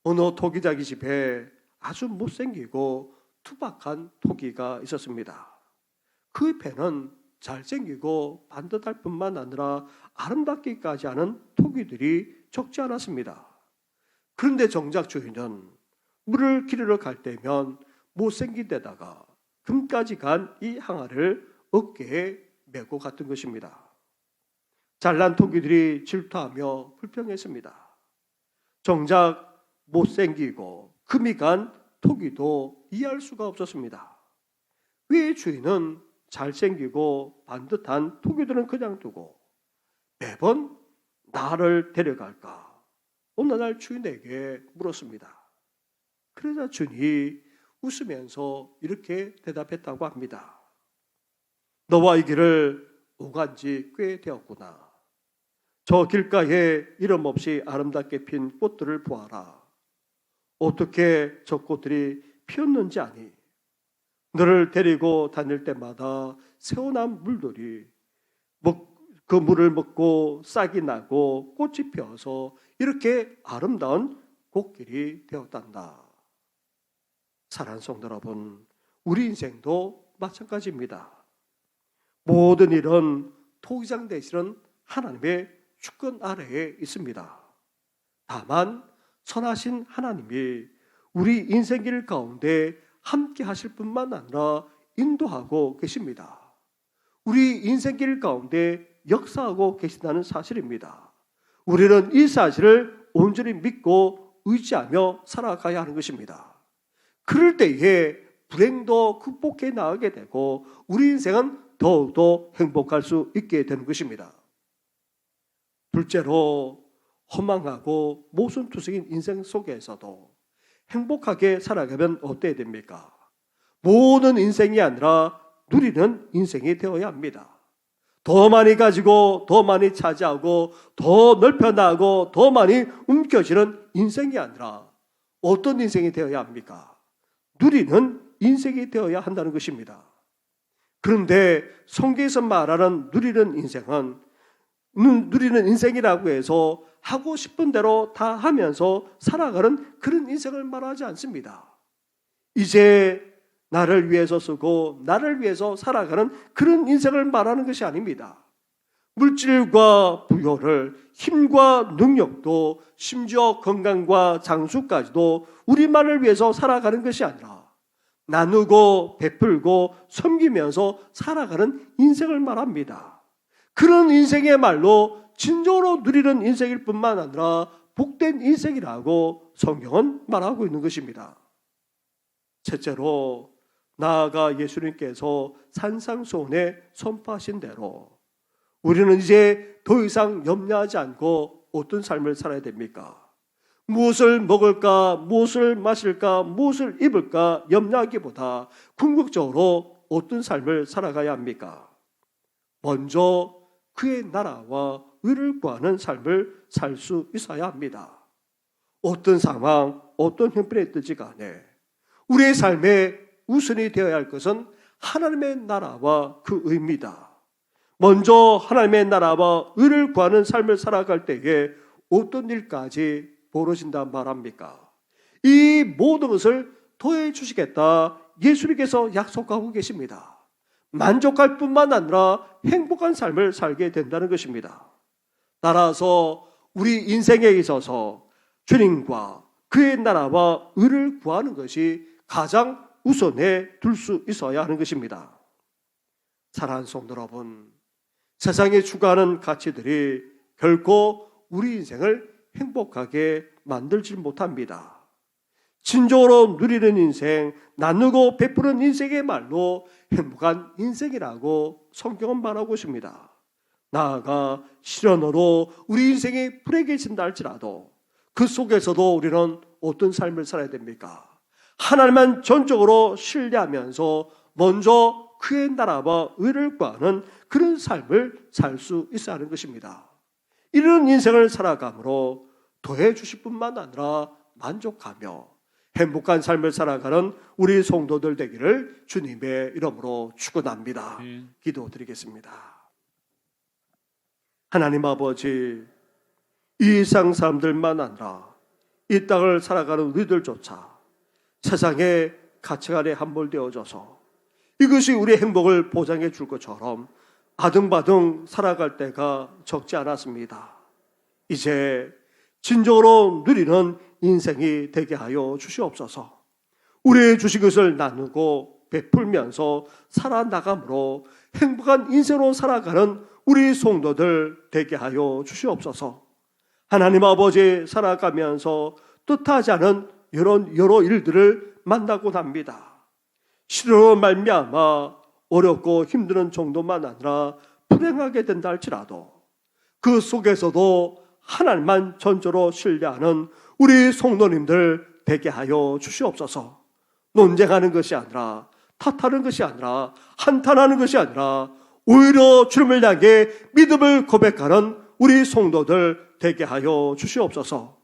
어느 토기자기 집에 아주 못생기고 투박한 토기가 있었습니다. 그 배는 잘생기고 반듯할 뿐만 아니라 아름답기까지 하는 토기들이 적지 않았습니다. 그런데 정작 주인은 물을 기르러 갈 때면 못생긴 데다가 금까지 간 이 항아를 어깨에 메고 갔던 것입니다. 잘난 토기들이 질투하며 불평했습니다. 정작 못생기고 금이 간 토기도 이해할 수가 없었습니다. 왜 주인은 잘생기고 반듯한 토기들은 그냥 두고 매번 나를 데려갈까? 어느 날 주인에게 물었습니다. 그러자 주인이 웃으면서 이렇게 대답했다고 합니다. 너와 이 길을 오간 지 꽤 되었구나. 저 길가에 이름 없이 아름답게 핀 꽃들을 보아라. 어떻게 저 꽃들이 피었는지 아니? 너를 데리고 다닐 때마다 새어난 물들이 그 물을 먹고 싹이 나고 꽃이 피어서 이렇게 아름다운 꽃길이 되었단다. 사랑하는 성도 여러분, 우리 인생도 마찬가지입니다. 모든 일은 토기장 되시는 하나님의 주권 아래에 있습니다. 다만 선하신 하나님이 우리 인생길 가운데 함께 하실 뿐만 아니라 인도하고 계십니다. 우리 인생길 가운데 역사하고 계신다는 사실입니다. 우리는 이 사실을 온전히 믿고 의지하며 살아가야 하는 것입니다. 그럴 때에 불행도 극복해 나가게 되고 우리 인생은 더욱더 행복할 수 있게 되는 것입니다. 둘째로 허망하고 모순투성인 인생 속에서도 행복하게 살아가면 어때야 됩니까? 모든 인생이 아니라 누리는 인생이 되어야 합니다. 더 많이 가지고 더 많이 차지하고 더 넓혀 나가고 더 많이 움켜쥐는 인생이 아니라 어떤 인생이 되어야 합니까? 누리는 인생이 되어야 한다는 것입니다. 그런데 성경에서 말하는 누리는 인생이라고 해서 하고 싶은 대로 다 하면서 살아가는 그런 인생을 말하지 않습니다. 이제 나를 위해서 쓰고 나를 위해서 살아가는 그런 인생을 말하는 것이 아닙니다. 물질과 부여를, 힘과 능력도, 심지어 건강과 장수까지도 우리만을 위해서 살아가는 것이 아니라 나누고 베풀고 섬기면서 살아가는 인생을 말합니다. 그런 인생의 말로 진정으로 누리는 인생일 뿐만 아니라 복된 인생이라고 성경은 말하고 있는 것입니다. 셋째로 나아가 예수님께서 산상수훈에 선포하신 대로 우리는 이제 더 이상 염려하지 않고 어떤 삶을 살아야 됩니까? 무엇을 먹을까, 무엇을 마실까, 무엇을 입을까 염려하기보다 궁극적으로 어떤 삶을 살아가야 합니까? 먼저 그의 나라와 의를 구하는 삶을 살 수 있어야 합니다. 어떤 상황, 어떤 형편에 있든지 간에 우리의 삶의 우선이 되어야 할 것은 하나님의 나라와 그 의입니다. 먼저 하나님의 나라와 의를 구하는 삶을 살아갈 때에 어떤 일까지 벌어진단 말합니까? 이 모든 것을 더해 주시겠다 예수님께서 약속하고 계십니다. 만족할 뿐만 아니라 행복한 삶을 살게 된다는 것입니다. 따라서 우리 인생에 있어서 주님과 그의 나라와 의를 구하는 것이 가장 우선에 둘 수 있어야 하는 것입니다. 사랑하는 성도 여러분, 세상에 추구하는 가치들이 결코 우리 인생을 행복하게 만들지 못합니다. 진정으로 누리는 인생, 나누고 베푸는 인생의 말로 행복한 인생이라고 성경은 말하고 있습니다. 나아가 시련으로 우리 인생이 불행해진다 할지라도 그 속에서도 우리는 어떤 삶을 살아야 됩니까? 하나님만 전적으로 신뢰하면서 먼저 그의 나라와 의를 구하는 그런 삶을 살 수 있어야 하는 것입니다. 이런 인생을 살아감으로 더해 주실 뿐만 아니라 만족하며 행복한 삶을 살아가는 우리 성도들 되기를 주님의 이름으로 축원합니다. 기도드리겠습니다. 하나님 아버지, 이 세상 사람들만 아니라 이 땅을 살아가는 우리들조차 세상의 가치관에 함몰되어져서 이것이 우리의 행복을 보장해 줄 것처럼 아등바등 살아갈 때가 적지 않았습니다. 이제 진정으로 누리는 인생이 되게 하여 주시옵소서. 우리의 주신 것을 나누고 베풀면서 살아나감으로 행복한 인생으로 살아가는 우리 성도들 되게 하여 주시옵소서. 하나님 아버지 살아가면서 뜻하지 않은 여러 일들을 만나곤 합니다. 시련으로 말미암아 어렵고 힘드는 정도만 아니라 불행하게 된다 할지라도 그 속에서도 하나님만 전적으로 신뢰하는 우리 성도님들 되게 하여 주시옵소서. 논쟁하는 것이 아니라 탓하는 것이 아니라 한탄하는 것이 아니라 오히려 주님을 향해 믿음을 고백하는 우리 성도들 되게 하여 주시옵소서.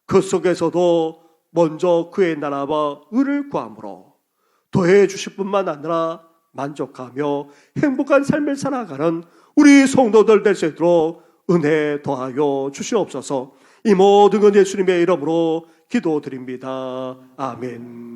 그 속에서도 먼저 그의 나라와 의를 구함으로 더해 주실 뿐만 아니라 만족하며 행복한 삶을 살아가는 우리 성도들 될 수 있도록 은혜 더하여 주시옵소서. 이 모든 건 예수님의 이름으로 기도드립니다. 아멘.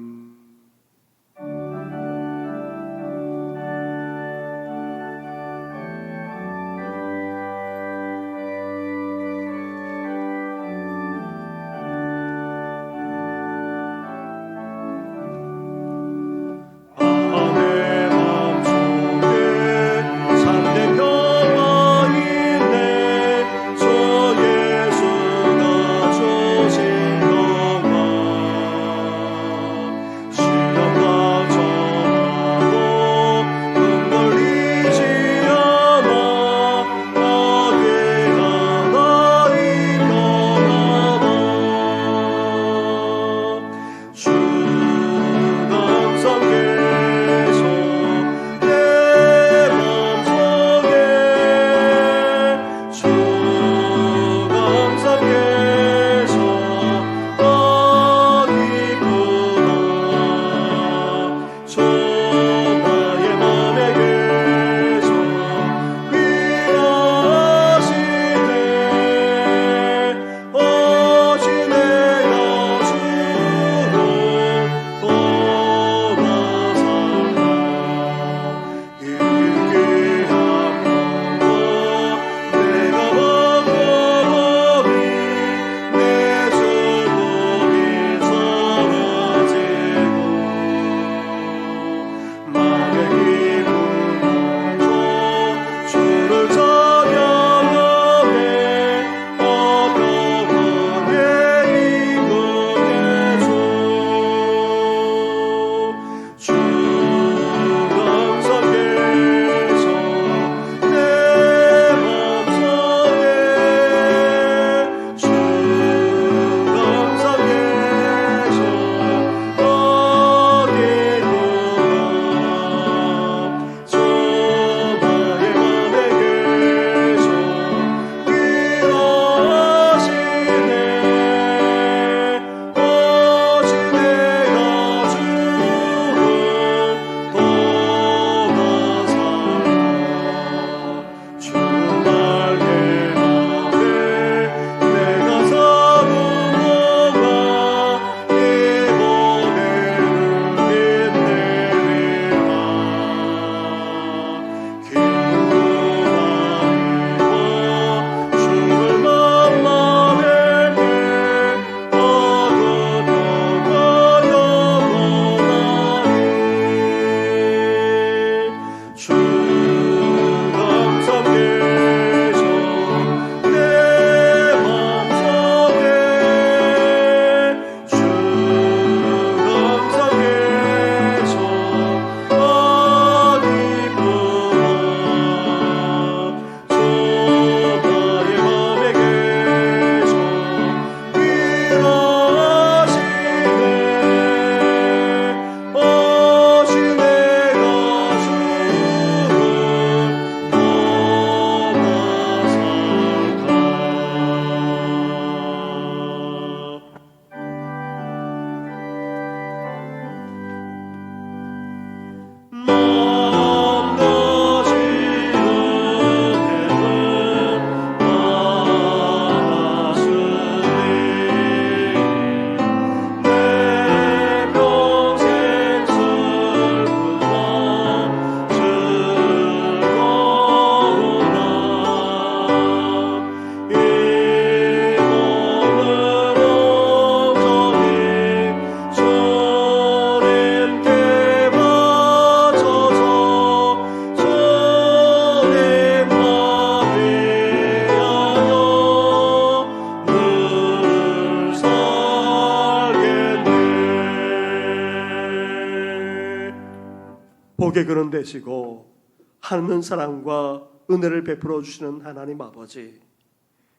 복의 근원 되시고 하는 사랑과 은혜를 베풀어 주시는 하나님 아버지,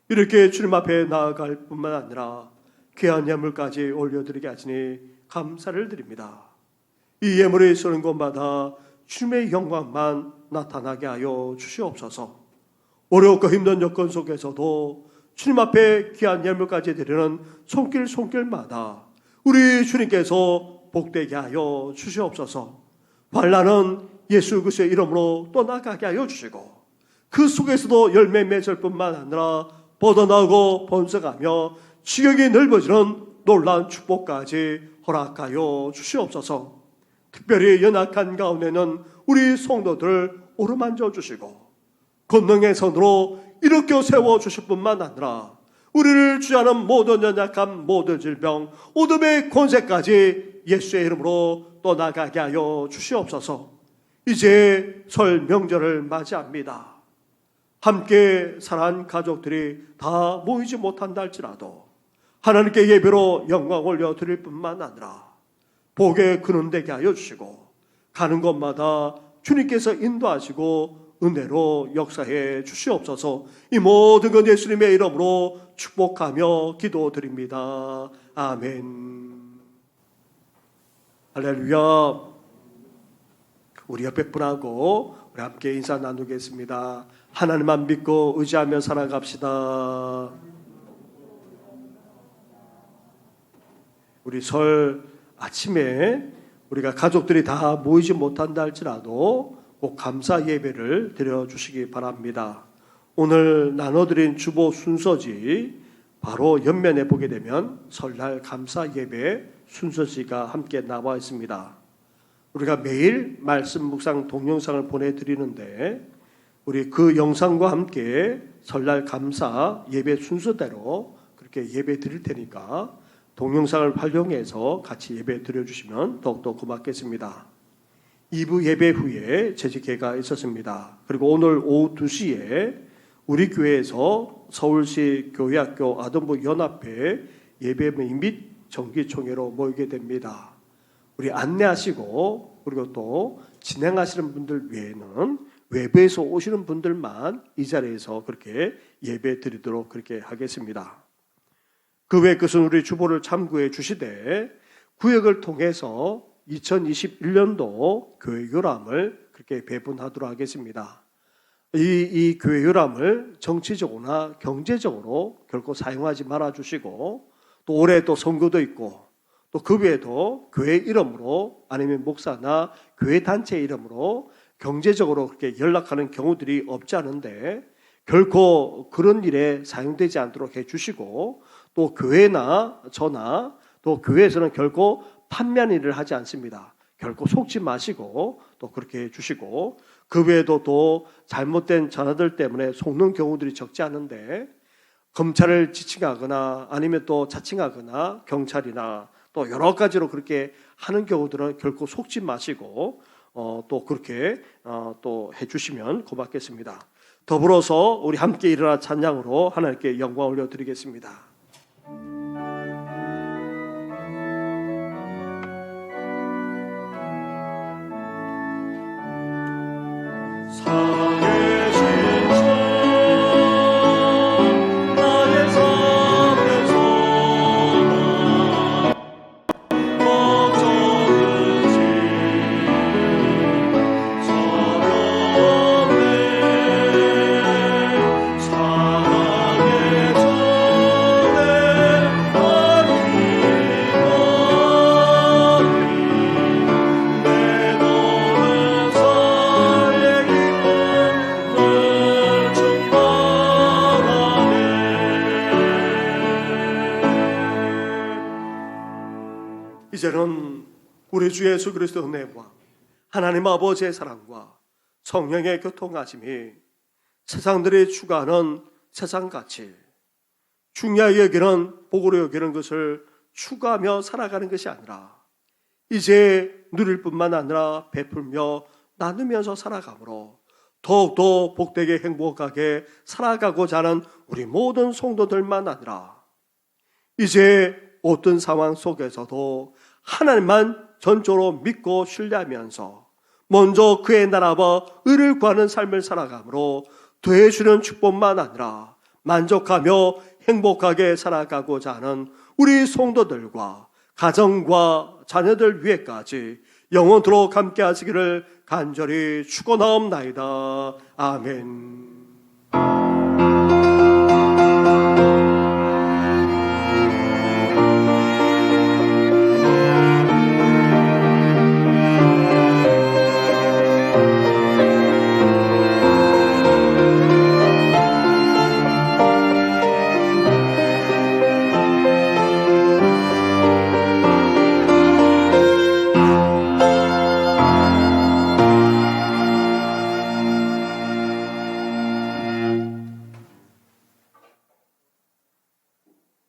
이렇게 주님 앞에 나아갈 뿐만 아니라 귀한 예물까지 올려드리게 하시니 감사를 드립니다. 이 예물이 쏘는 곳마다 주님의 영광만 나타나게 하여 주시옵소서. 어렵고 힘든 여건 속에서도 주님 앞에 귀한 예물까지 드리는 손길마다 우리 주님께서 복되게 하여 주시옵소서. 환난은 예수 그리스도의 이름으로 떠나가게 하여 주시고 그 속에서도 열매 맺을 뿐만 아니라 뻗어나오고 번성하며 지경이 넓어지는 놀라운 축복까지 허락하여 주시옵소서. 특별히 연약한 가운데는 우리 성도들을 오르만져 주시고 권능의 선으로 일으켜 세워 주실 뿐만 아니라 우리를 주하는 모든 연약함, 모든 질병, 어둠의 권세까지 예수의 이름으로 떠나가게 하여 주시옵소서. 이제 설 명절을 맞이합니다. 함께 살아온 가족들이 다 모이지 못한다 할지라도 하나님께 예배로 영광 올려드릴 뿐만 아니라 복의 근원 되게 하여 주시고 가는 곳마다 주님께서 인도하시고 은혜로 역사해 주시옵소서. 이 모든 것 예수님의 이름으로 축복하며 기도드립니다. 아멘. 할렐루야. 우리 옆에 분하고 우리 함께 인사 나누겠습니다. 하나님만 믿고 의지하며 살아갑시다. 우리 설 아침에 우리가 가족들이 다 모이지 못한다 할지라도 꼭 감사 예배를 드려주시기 바랍니다. 오늘 나눠드린 주보 순서지 바로 옆면에 보게 되면 설날 감사 예배 순서지가 함께 나와 있습니다. 우리가 매일 말씀 묵상 동영상을 보내드리는데 우리 그 영상과 함께 설날 감사 예배 순서대로 그렇게 예배 드릴 테니까 동영상을 활용해서 같이 예배 드려주시면 더욱더 고맙겠습니다. 2부 예배 후에 재직회가 있었습니다. 그리고 오늘 오후 2시에 우리 교회에서 서울시 교회학교 아동부 연합회 예배 및 정기총회로 모이게 됩니다. 우리 안내하시고 그리고 또 진행하시는 분들 외에는 외부에서 오시는 분들만 이 자리에서 그렇게 예배 드리도록 그렇게 하겠습니다. 그 외 것은 우리 주보를 참고해 주시되 구역을 통해서 2021년도 교회 요람을 그렇게 배분하도록 하겠습니다. 이 교회 요람을 정치적으로나 경제적으로 결코 사용하지 말아 주시고 또 올해 또 선거도 있고 또 그 외에도 교회 이름으로 아니면 목사나 교회 단체 이름으로 경제적으로 그렇게 연락하는 경우들이 없지 않은데 결코 그런 일에 사용되지 않도록 해주시고 또 교회나 저나 또 교회에서는 결코 판매하는 일을 하지 않습니다. 결코 속지 마시고 또 그렇게 해주시고 그 외에도 또 잘못된 전화들 때문에 속는 경우들이 적지 않은데 검찰을 지칭하거나 아니면 또 자칭하거나 경찰이나 또 여러 가지로 그렇게 하는 경우들은 결코 속지 마시고 또 그렇게 또 해주시면 고맙겠습니다. 더불어서 우리 함께 일어나 찬양으로 하나님께 영광 올려드리겠습니다. 이제는 우리 주 예수 그리스도의 은혜와 하나님 아버지의 사랑과 성령의 교통하심이 세상들이 추구하는 세상가치, 중요하게 여기는 복으로 여기는 것을 추구하며 살아가는 것이 아니라 이제 누릴 뿐만 아니라 베풀며 나누면서 살아가므로 더욱더 복되게 행복하게 살아가고자 하는 우리 모든 성도들만 아니라 이제 어떤 상황 속에서도 하나님만 전적으로 믿고 신뢰하면서 먼저 그의 나라와 의를 구하는 삶을 살아감으로 더해주는 축복만 아니라 만족하며 행복하게 살아가고자 하는 우리 성도들과 가정과 자녀들 위해까지 영원토록 함께 하시기를 간절히 축원하옵나이다. 아멘.